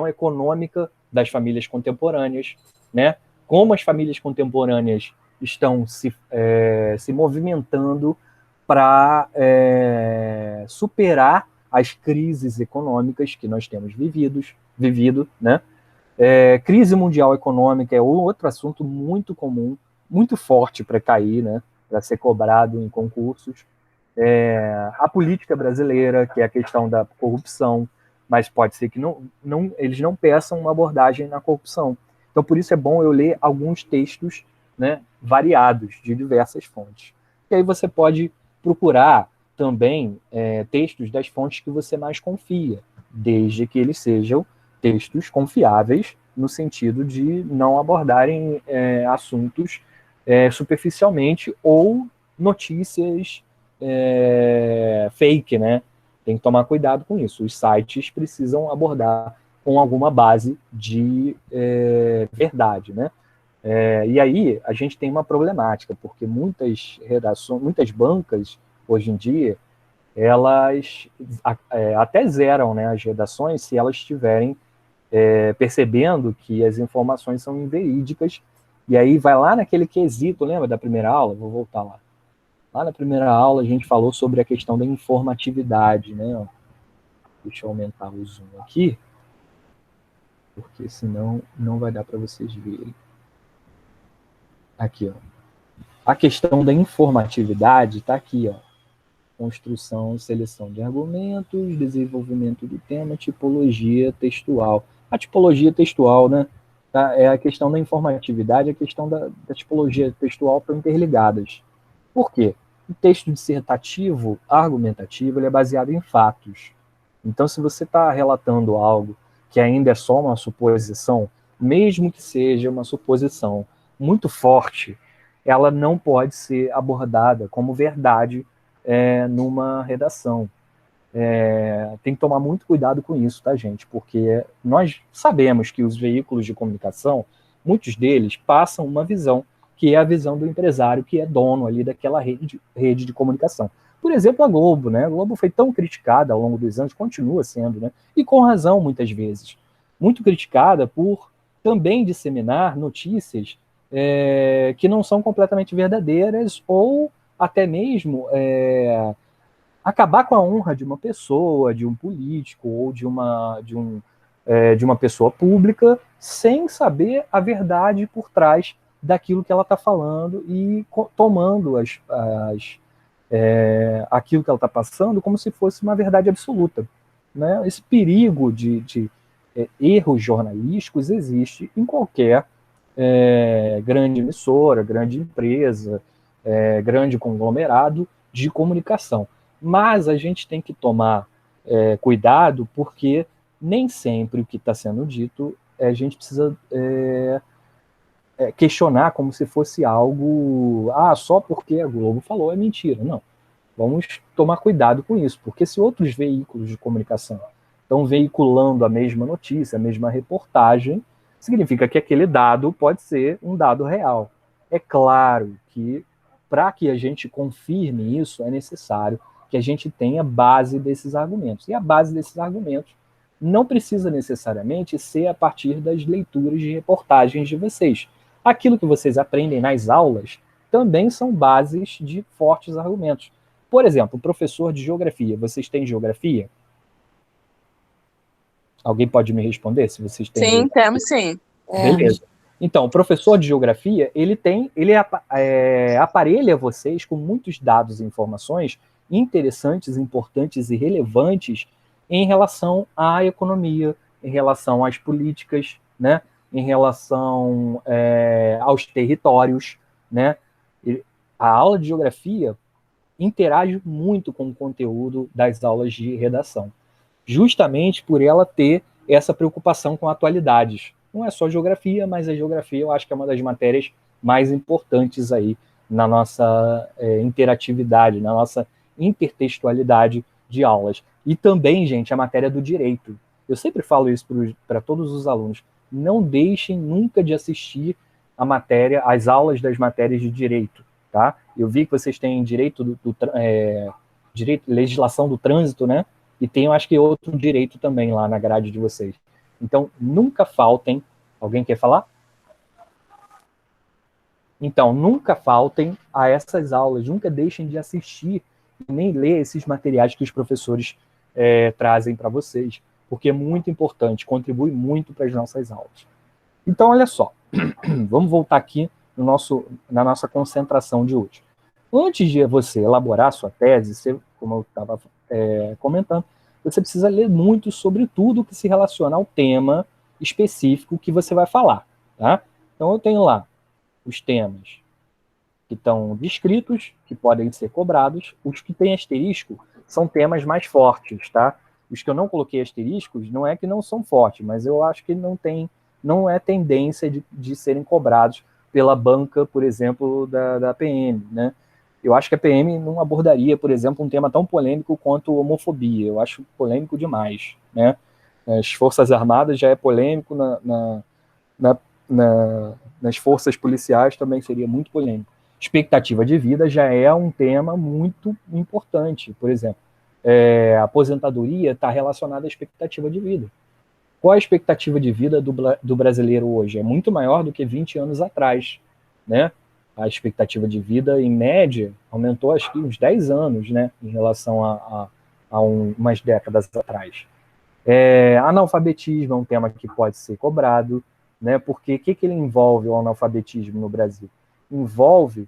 econômica das famílias contemporâneas, né? Como as famílias contemporâneas estão se movimentando para superar as crises econômicas que nós temos vivido, né? Crise mundial econômica é outro assunto muito comum, muito forte para cair, né? Para ser cobrado em concursos. A política brasileira, que é a questão da corrupção, mas pode ser que eles não peçam uma abordagem na corrupção. Então, por isso é bom eu ler alguns textos, né, variados, de diversas fontes. E aí você pode procurar também textos das fontes que você mais confia, desde que eles sejam textos confiáveis, no sentido de não abordarem assuntos superficialmente ou notícias fake, né? Tem que tomar cuidado com isso. Os sites precisam abordar com alguma base de verdade, né? E aí a gente tem uma problemática, porque muitas redações, muitas bancas, hoje em dia, elas até zeram, né, as redações se elas estiverem percebendo que as informações são inverídicas, e aí vai lá naquele quesito, lembra da primeira aula? Vou voltar lá. Lá na primeira aula a gente falou sobre a questão da informatividade, né? Deixa eu aumentar o zoom aqui, porque senão não vai dar para vocês verem. Aqui, ó. A questão da informatividade está aqui, ó. Construção, seleção de argumentos, desenvolvimento do tema, tipologia textual. A tipologia textual, né? É a questão da informatividade, a questão da tipologia textual estão interligadas. Por quê? O texto dissertativo, argumentativo, ele é baseado em fatos. Então, se você está relatando algo que ainda é só uma suposição, mesmo que seja uma suposição muito forte, ela não pode ser abordada como verdade numa redação. Tem que tomar muito cuidado com isso, tá, gente? Porque nós sabemos que os veículos de comunicação, muitos deles passam uma visão, que é a visão do empresário que é dono ali daquela rede de comunicação. Por exemplo, a Globo, né? A Globo foi tão criticada ao longo dos anos, continua sendo, né? E com razão, muitas vezes. Muito criticada por também disseminar notícias que não são completamente verdadeiras ou até mesmo acabar com a honra de uma pessoa, de um político ou de uma pessoa pública, sem saber a verdade por trás daquilo que ela está falando e tomando aquilo que ela está passando como se fosse uma verdade absoluta. né? Esse perigo de erros jornalísticos existe em qualquer grande emissora, grande empresa, grande conglomerado de comunicação. Mas a gente tem que tomar cuidado, porque nem sempre o que está sendo dito a gente precisa questionar como se fosse algo, só porque a Globo falou é mentira. Não. Vamos tomar cuidado com isso, porque se outros veículos de comunicação estão veiculando a mesma notícia, a mesma reportagem, significa que aquele dado pode ser um dado real. É claro que, para que a gente confirme isso, é necessário que a gente tenha base desses argumentos. E a base desses argumentos não precisa necessariamente ser a partir das leituras de reportagens de vocês. Aquilo que vocês aprendem nas aulas também são bases de fortes argumentos. Por exemplo, professor de geografia. Vocês têm geografia? Alguém pode me responder se vocês têm? Sim, temos sim. Beleza. Então, o professor de geografia, ele aparelha vocês com muitos dados e informações interessantes, importantes e relevantes em relação à economia, em relação às políticas, né? Em relação aos territórios, né? A aula de geografia interage muito com o conteúdo das aulas de redação, justamente por ela ter essa preocupação com atualidades. Não é só geografia, mas a geografia eu acho que é uma das matérias mais importantes aí na nossa interatividade, na nossa intertextualidade de aulas. E também, gente, a matéria do direito. Eu sempre falo isso para todos os alunos. Não deixem nunca de assistir as aulas das matérias de direito. Tá? Eu vi que vocês têm direito legislação do trânsito, né? E tem, eu acho que outro direito também lá na grade de vocês. Então, nunca faltem. Alguém quer falar? Então, nunca faltem a essas aulas, nunca deixem de assistir e nem ler esses materiais que os professores trazem para vocês, porque é muito importante, contribui muito para as nossas aulas. Então, olha só, vamos voltar aqui na nossa concentração de hoje. Antes de você elaborar a sua tese, como eu estava comentando, você precisa ler muito sobre tudo que se relaciona ao tema específico que você vai falar. Tá? Então, eu tenho lá os temas que estão descritos, que podem ser cobrados. Os que têm asterisco são temas mais fortes. Tá? Os que eu não coloquei asteriscos não é que não são fortes, mas eu acho que não é tendência de serem cobrados pela banca, por exemplo, da PM, né? Eu acho que a PM não abordaria, por exemplo, um tema tão polêmico quanto homofobia. Eu acho polêmico demais, né? As Forças Armadas já é polêmico, nas forças policiais também seria muito polêmico. Expectativa de vida já é um tema muito importante. Por exemplo, a aposentadoria está relacionada à expectativa de vida. Qual a expectativa de vida do brasileiro hoje? É muito maior do que 20 anos atrás, né? A expectativa de vida, em média, aumentou acho que uns 10 anos, né? Em relação a umas décadas atrás. Analfabetismo é um tema que pode ser cobrado, né? Porque o que ele envolve, o analfabetismo no Brasil? Envolve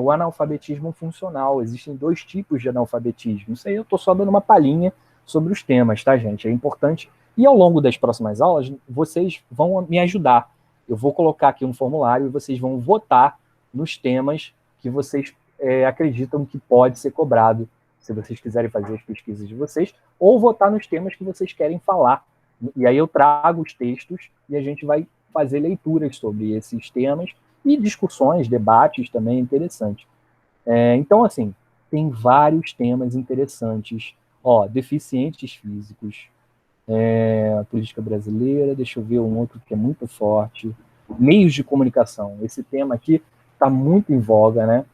o analfabetismo funcional. Existem 2 tipos de analfabetismo. Isso aí eu estou só dando uma palhinha sobre os temas, tá, gente? É importante. E ao longo das próximas aulas, vocês vão me ajudar. Eu vou colocar aqui um formulário e vocês vão votar nos temas que vocês acreditam que pode ser cobrado, se vocês quiserem fazer as pesquisas de vocês, ou votar nos temas que vocês querem falar. E aí eu trago os textos e a gente vai fazer leituras sobre esses temas e discussões, debates também interessantes. Então, assim, tem vários temas interessantes. Deficientes físicos, a política brasileira, deixa eu ver um outro que é muito forte, meios de comunicação. Esse tema aqui está muito em voga, né?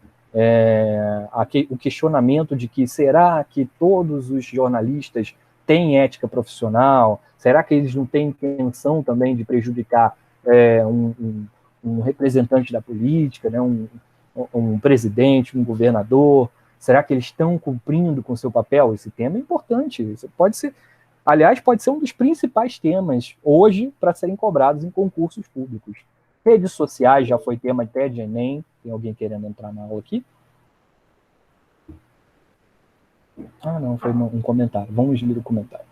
O questionamento de que será que todos os jornalistas têm ética profissional? Será que eles não têm intenção também de prejudicar um representante da política, né? um presidente, um governador? Será que eles estão cumprindo com seu papel? Esse tema é importante. Isso pode ser um dos principais temas hoje para serem cobrados em concursos públicos. Redes sociais já foi tema até de Enem. Tem alguém querendo entrar na aula aqui? Não, foi um comentário. Vamos ler o comentário.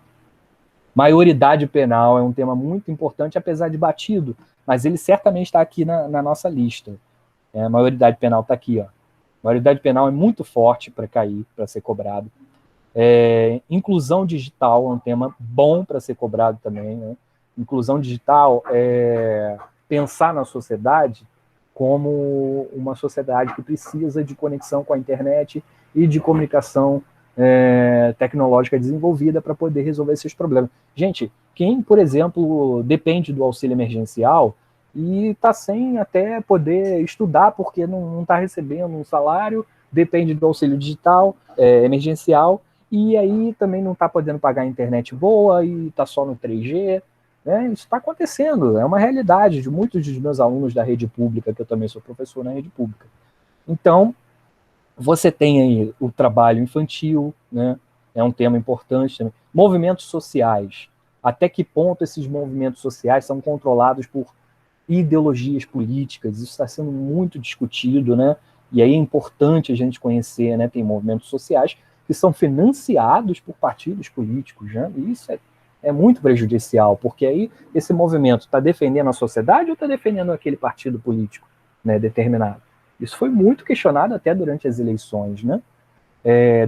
Maioridade penal é um tema muito importante, apesar de batido, mas ele certamente está aqui na nossa lista. A maioridade penal está aqui, ó. Maioridade penal é muito forte para cair, para ser cobrado. Inclusão digital é um tema bom para ser cobrado também, né? Inclusão digital é pensar na sociedade como uma sociedade que precisa de conexão com a internet e de comunicação tecnológica desenvolvida para poder resolver esses problemas. Gente, quem, por exemplo, depende do auxílio emergencial e está sem até poder estudar porque não está recebendo um salário, depende do auxílio digital, emergencial, e aí também não está podendo pagar a internet boa e está só no 3G. Isso está acontecendo, é uma realidade de muitos dos meus alunos da rede pública, que eu também sou professor na rede pública. Então, você tem aí o trabalho infantil, né? É um tema importante também. Movimentos sociais. Até que ponto esses movimentos sociais são controlados por ideologias políticas? Isso está sendo muito discutido, né? E aí é importante a gente conhecer, né? Tem movimentos sociais que são financiados por partidos políticos, né? E isso é muito prejudicial, porque aí esse movimento está defendendo a sociedade ou está defendendo aquele partido político, né, determinado? Isso foi muito questionado até durante as eleições, né?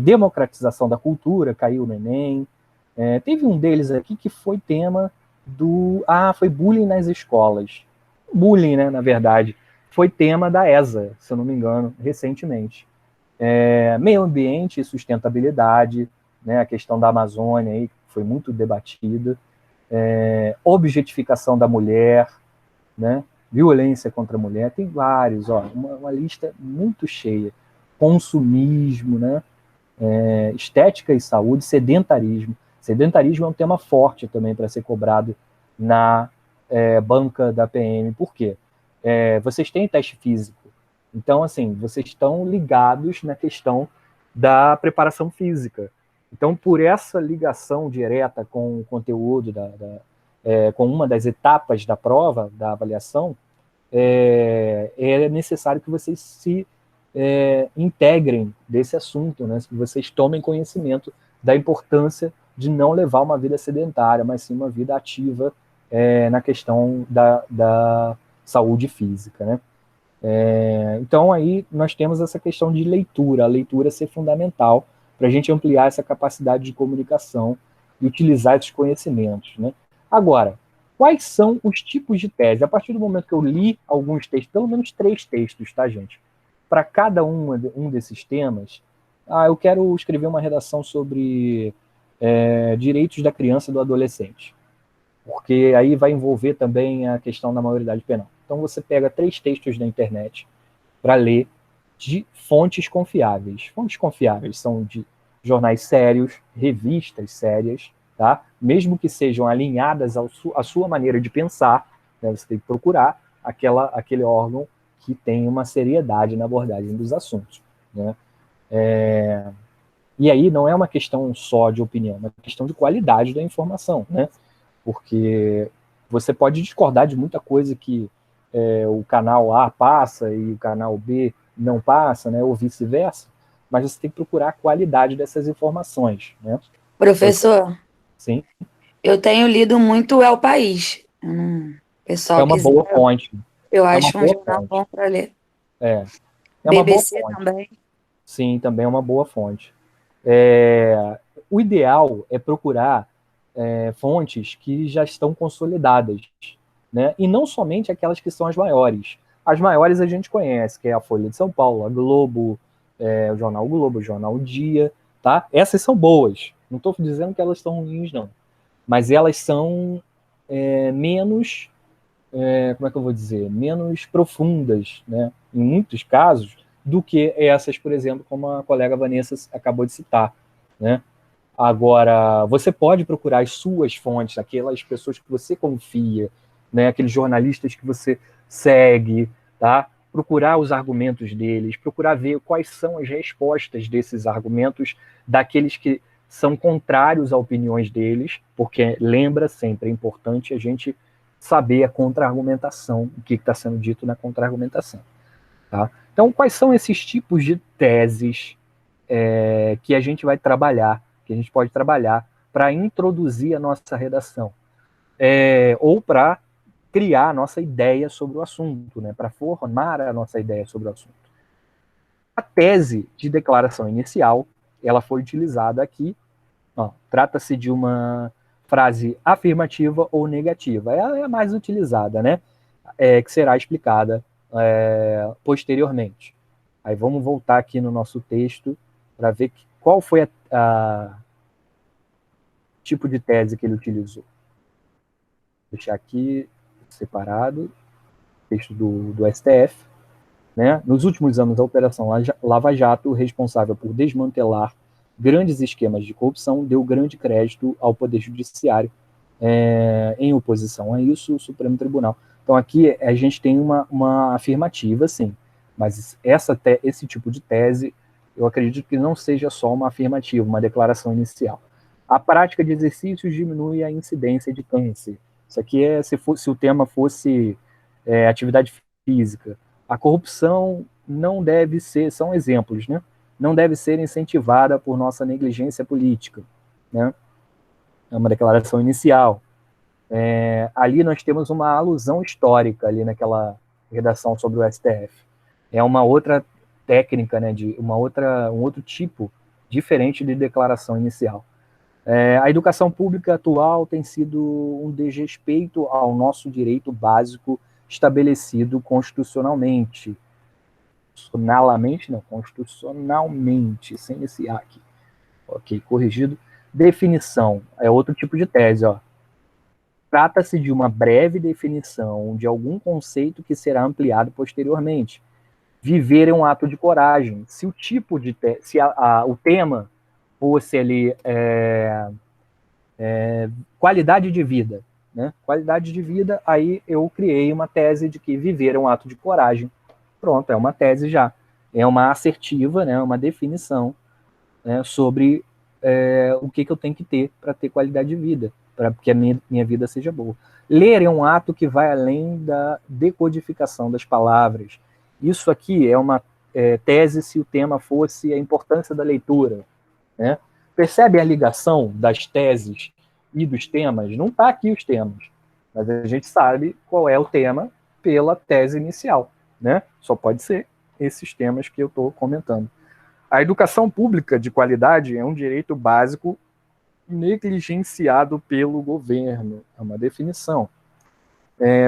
Democratização da cultura, caiu no Enem. Teve um deles aqui que foi tema foi bullying nas escolas. Bullying, né, na verdade. Foi tema da ESA, se eu não me engano, recentemente. Meio ambiente e sustentabilidade, né, a questão da Amazônia aí, foi muito debatida. Objetificação da mulher, né? Violência contra a mulher, tem vários, ó, uma lista muito cheia. Consumismo, né? Estética e saúde, sedentarismo. Sedentarismo é um tema forte também para ser cobrado na banca da PM. Por quê? Vocês têm teste físico. Então, assim, vocês estão ligados na questão da preparação física. Então, por essa ligação direta com o conteúdo, com uma das etapas da prova, da avaliação, é necessário que vocês se integrem desse assunto, né? Que vocês tomem conhecimento da importância de não levar uma vida sedentária, mas sim uma vida ativa na questão da saúde física, né? Então, aí nós temos essa questão de leitura, a leitura ser fundamental para a gente ampliar essa capacidade de comunicação e utilizar esses conhecimentos, né? Agora, quais são os tipos de tese? A partir do momento que eu li alguns textos, pelo menos 3 textos, tá, gente? Para cada um desses temas, eu quero escrever uma redação sobre direitos da criança e do adolescente, porque aí vai envolver também a questão da maioridade penal. Então você pega 3 textos da internet para ler de fontes confiáveis. Fontes confiáveis são de jornais sérios, revistas sérias, tá? Mesmo que sejam alinhadas à sua maneira de pensar, né? Você tem que procurar aquele órgão que tem uma seriedade na abordagem dos assuntos, né? E aí não é uma questão só de opinião, é uma questão de qualidade da informação, né? Porque você pode discordar de muita coisa que o canal A passa e o canal B não passa, né? Ou vice-versa, mas você tem que procurar a qualidade dessas informações, né? Professor, Sim. eu tenho lido muito El País. Pessoal, uma boa fonte. Eu acho um jornal bom para ler. É uma BBC boa fonte. também. Sim, também é uma boa fonte. O ideal é procurar fontes que já estão consolidadas, né? E não somente aquelas que são as maiores. As maiores a gente conhece, que é a Folha de São Paulo, a Globo, o Jornal Globo, o Jornal Dia, tá? Essas são boas. Não estou dizendo que elas são ruins, não. Mas elas são menos, como é que eu vou dizer? Menos profundas, né? Em muitos casos, do que essas, por exemplo, como a colega Vanessa acabou de citar, né? Agora, você pode procurar as suas fontes, aquelas pessoas que você confia, né? Aqueles jornalistas que você segue, tá? Procurar os argumentos deles, procurar ver quais são as respostas desses argumentos daqueles que são contrários às opiniões deles, porque lembra sempre, é importante a gente saber a contra-argumentação, o que está sendo dito na contra-argumentação. Tá? Então, quais são esses tipos de teses que a gente vai trabalhar, que a gente pode trabalhar para introduzir a nossa redação, ou para criar a nossa ideia sobre o assunto, né, para formar a nossa ideia sobre o assunto. A tese de declaração inicial, ela foi utilizada aqui. Trata-se de uma frase afirmativa ou negativa. Ela é a mais utilizada, né? Que será explicada posteriormente. Aí vamos voltar aqui no nosso texto para ver qual foi a tipo de tese que ele utilizou. Vou deixar aqui separado, texto do STF. Né? Nos últimos anos, a Operação Lava Jato, responsável por desmantelar grandes esquemas de corrupção, deu grande crédito ao Poder Judiciário. Em oposição a isso, o Supremo Tribunal. Então, aqui a gente tem uma afirmativa, sim, mas esse tipo de tese, eu acredito que não seja só uma afirmativa, uma declaração inicial. A prática de exercícios diminui a incidência de câncer. Isso aqui se o tema fosse atividade física. A corrupção não deve ser, são exemplos, né? Não deve ser incentivada por nossa negligência política, né? É uma declaração inicial. Ali nós temos uma alusão histórica ali naquela redação sobre o STF. É uma outra técnica, né, um outro tipo diferente de declaração inicial. A educação pública atual tem sido um desrespeito ao nosso direito básico estabelecido constitucionalmente. Constitucionalmente, sem esse A aqui. Ok, corrigido. Definição, é outro tipo de tese, ó. Trata-se de uma breve definição de algum conceito que será ampliado posteriormente. Viver é um ato de coragem. Se o tipo de se o tema fosse ali qualidade de vida, né? Qualidade de vida, aí eu criei uma tese de que viver é um ato de coragem. Pronto, é uma tese já. É uma assertiva, né? Uma definição, né, sobre o que eu tenho que ter para ter qualidade de vida, para que a minha vida seja boa. Ler é um ato que vai além da decodificação das palavras. Isso aqui é uma tese se o tema fosse a importância da leitura, né? Percebe a ligação das teses e dos temas? Não está aqui os temas, mas a gente sabe qual é o tema pela tese inicial, né? Só pode ser esses temas que eu estou comentando. A educação pública de qualidade é um direito básico negligenciado pelo governo. É uma definição.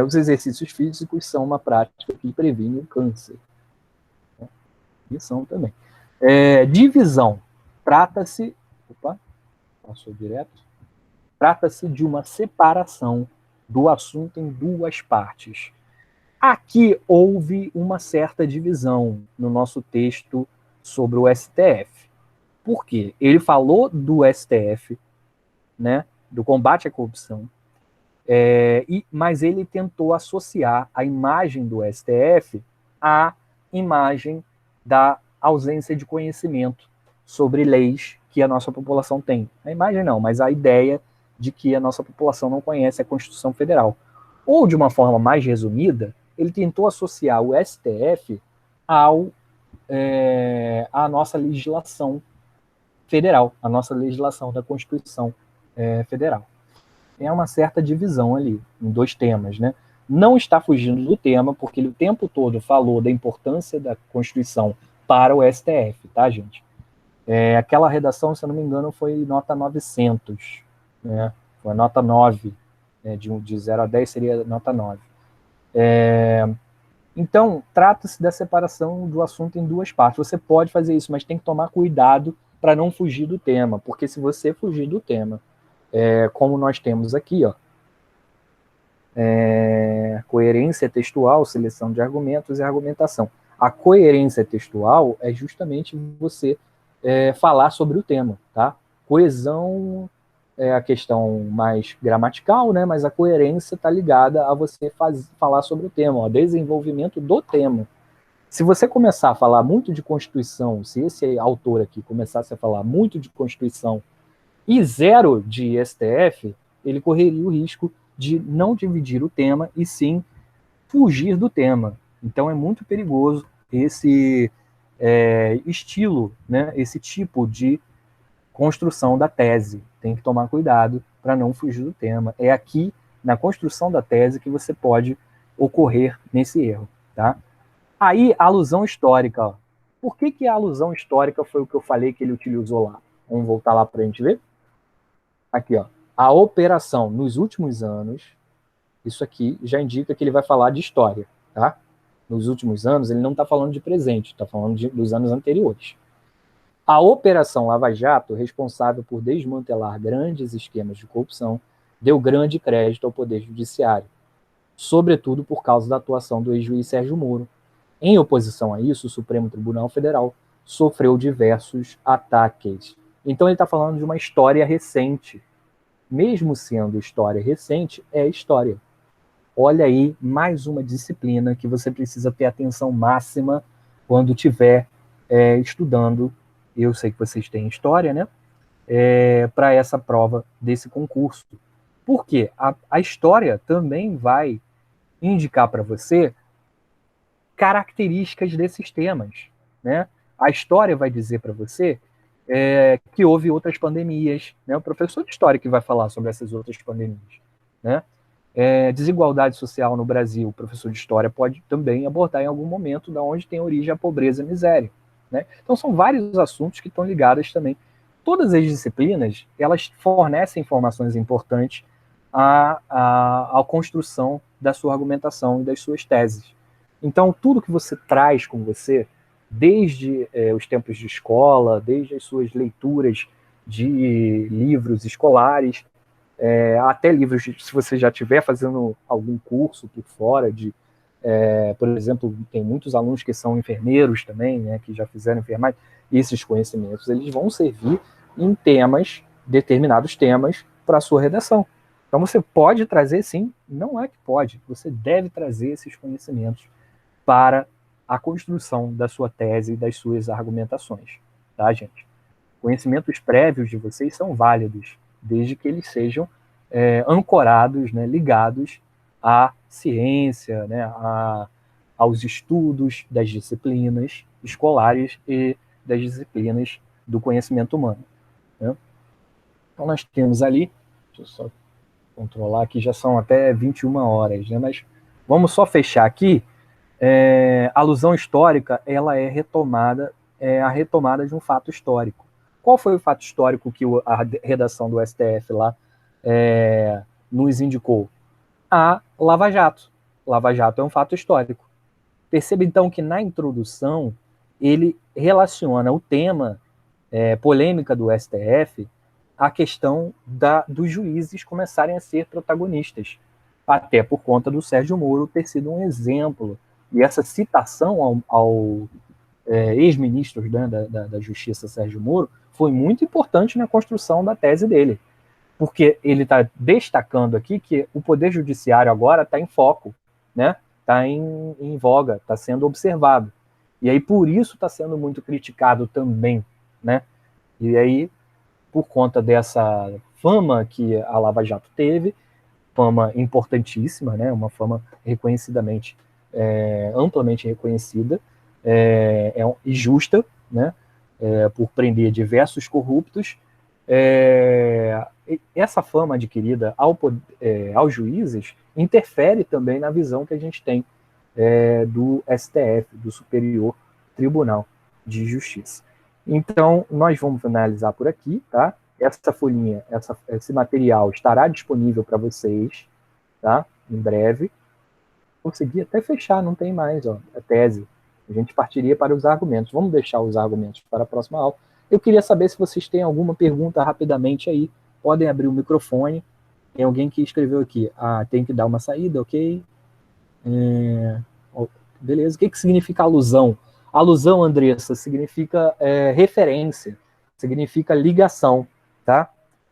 Os exercícios físicos são uma prática que previne o câncer. Definição também. Divisão. Trata-se de uma separação do assunto em duas partes. Aqui houve uma certa divisão no nosso texto sobre o STF. Por quê? Ele falou do STF, né, do combate à corrupção, mas ele tentou associar a imagem do STF à imagem da ausência de conhecimento sobre leis que a nossa população tem. A imagem não, mas a ideia de que a nossa população não conhece a Constituição Federal. Ou, de uma forma mais resumida, ele tentou associar o STF à nossa legislação federal, a nossa legislação da Constituição Federal. É uma certa divisão ali, em dois temas, né? Não está fugindo do tema, porque ele o tempo todo falou da importância da Constituição para o STF, tá, gente? Aquela redação, se eu não me engano, foi nota 900, né? Foi nota 9, de 0 a 10 seria nota 9. Então, trata-se da separação do assunto em duas partes. Você pode fazer isso, mas tem que tomar cuidado para não fugir do tema, porque se você fugir do tema, como nós temos aqui, ó, coerência textual, seleção de argumentos e argumentação. A coerência textual é justamente você falar sobre o tema, tá? Coesão é a questão mais gramatical, né? Mas a coerência está ligada a você falar sobre o tema, ó, desenvolvimento do tema. Se você começar a falar muito de Constituição, se esse autor aqui começasse a falar muito de Constituição e zero de STF, ele correria o risco de não dividir o tema e sim fugir do tema. Então é muito perigoso esse estilo, né, esse tipo de construção da tese. Tem que tomar cuidado para não fugir do tema. É aqui, na construção da tese, que você pode ocorrer nesse erro, tá? Aí, a alusão histórica. Ó. Por que a alusão histórica foi o que eu falei que ele utilizou lá? Vamos voltar lá para a gente ver? Aqui, ó. A operação nos últimos anos, isso aqui já indica que ele vai falar de história, tá? Nos últimos anos, ele não está falando de presente, está falando dos anos anteriores. A Operação Lava Jato, responsável por desmantelar grandes esquemas de corrupção, deu grande crédito ao Poder Judiciário, sobretudo por causa da atuação do ex-juiz Sérgio Moro. Em oposição a isso, o Supremo Tribunal Federal sofreu diversos ataques. Então ele está falando de uma história recente. Mesmo sendo história recente, é história. Olha aí, mais uma disciplina que você precisa ter atenção máxima quando estiver estudando. Eu sei que vocês têm história, né? Para essa prova desse concurso. Por quê? A história também vai indicar para você características desses temas, né? A história vai dizer para você que houve outras pandemias, né? O professor de história que vai falar sobre essas outras pandemias, né? Desigualdade social no Brasil, o professor de história pode também abordar em algum momento da onde tem origem a pobreza e a miséria, né? Então são vários assuntos que estão ligados também. Todas as disciplinas, elas fornecem informações importantes à construção da sua argumentação e das suas teses. Então, tudo que você traz com você, desde os tempos de escola, desde as suas leituras de livros escolares, até livros, se você já estiver fazendo algum curso por fora, por exemplo, tem muitos alunos que são enfermeiros também, né, que já fizeram enfermagem, esses conhecimentos, eles vão servir em temas, determinados temas, para a sua redação. Então você pode trazer, sim, não é que pode, você deve trazer esses conhecimentos para a construção da sua tese e das suas argumentações, tá, gente? Conhecimentos prévios de vocês são válidos, desde que eles sejam ancorados, né, ligados à ciência, né, aos estudos das disciplinas escolares e das disciplinas do conhecimento humano, né? Então nós temos ali, deixa eu só controlar aqui, já são até 21 horas, né, mas vamos só fechar aqui. A alusão histórica, ela é a retomada de um fato histórico. Qual foi o fato histórico que a redação do STF lá nos indicou? A Lava Jato. Lava Jato é um fato histórico. Perceba, então, que na introdução ele relaciona o tema polêmica do STF à questão dos juízes começarem a ser protagonistas, até por conta do Sérgio Moro ter sido um exemplo. E essa citação ao ex-ministro, né, da Justiça, Sérgio Moro, foi muito importante na construção da tese dele, porque ele está destacando aqui que o Poder Judiciário agora está em foco, né? Está em voga, está sendo observado. E aí, por isso, está sendo muito criticado também, né? E aí, por conta dessa fama que a Lava Jato teve, fama importantíssima, né? Uma fama reconhecidamente, amplamente reconhecida, e justa, né? Por prender diversos corruptos. Essa fama adquirida aos juízes interfere também na visão que a gente tem do STF, do Superior Tribunal de Justiça. Então, nós vamos finalizar por aqui, tá? Essa folhinha, esse material estará disponível para vocês, tá? Em breve. Consegui até fechar, não tem mais, ó, a tese. A gente partiria para os argumentos. Vamos deixar os argumentos para a próxima aula. Eu queria saber se vocês têm alguma pergunta rapidamente aí. Podem abrir o microfone. Tem alguém que escreveu aqui. Tem que dar uma saída, ok? Beleza. O que significa alusão? Alusão, Andressa, significa referência. Significa ligação, tá?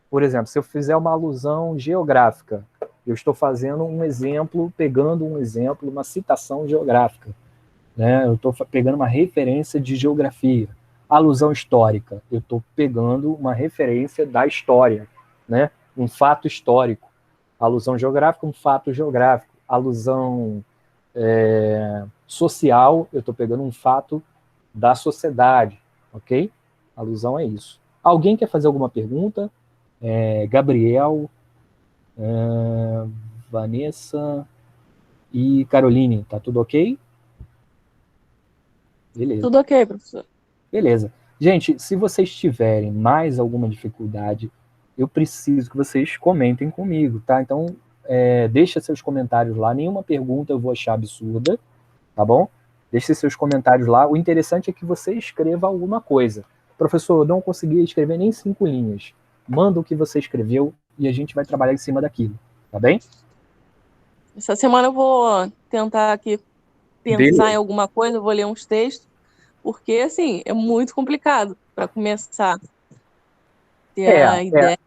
Por exemplo, se eu fizer uma alusão geográfica, eu estou fazendo um exemplo, pegando um exemplo, uma citação geográfica, né? Eu estou pegando uma referência de geografia. Alusão histórica, eu estou pegando uma referência da história, né? Um fato histórico. Alusão geográfica, um fato geográfico. Alusão social, eu estou pegando um fato da sociedade, ok? Alusão é isso. Alguém quer fazer alguma pergunta? Gabriel, Vanessa e Caroline, tá tudo ok? Beleza. Tudo ok, professor. Beleza. Gente, se vocês tiverem mais alguma dificuldade, eu preciso que vocês comentem comigo, tá? Então, deixa seus comentários lá. Nenhuma pergunta eu vou achar absurda, tá bom? Deixe seus comentários lá. O interessante é que você escreva alguma coisa. Professor, eu não consegui escrever nem 5 linhas. Manda o que você escreveu e a gente vai trabalhar em cima daquilo, tá bem? Essa semana eu vou tentar aqui pensar em alguma coisa, eu vou ler uns textos, porque, assim, é muito complicado para começar a ter a ideia.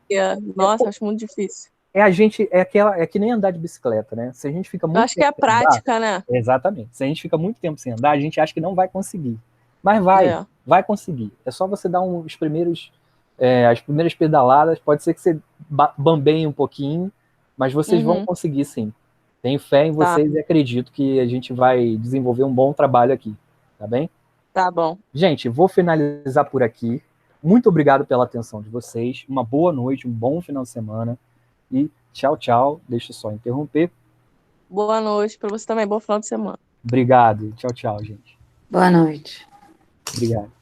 Nossa, acho muito difícil. É que nem andar de bicicleta, né? Se a gente fica muito Eu acho que é a prática, né? Exatamente. Se a gente fica muito tempo sem andar, a gente acha que não vai conseguir. Mas vai conseguir. É só você dar as primeiras pedaladas, pode ser que você bambeie um pouquinho, mas vocês vão conseguir sim. Tenho fé em vocês e acredito que a gente vai desenvolver um bom trabalho aqui, tá bem? Tá bom. Gente, vou finalizar por aqui. Muito obrigado pela atenção de vocês. Uma boa noite, um bom final de semana. E tchau, tchau. Deixa eu só interromper. Boa noite para você também. Bom final de semana. Obrigado. Tchau, tchau, gente. Boa noite. Obrigado.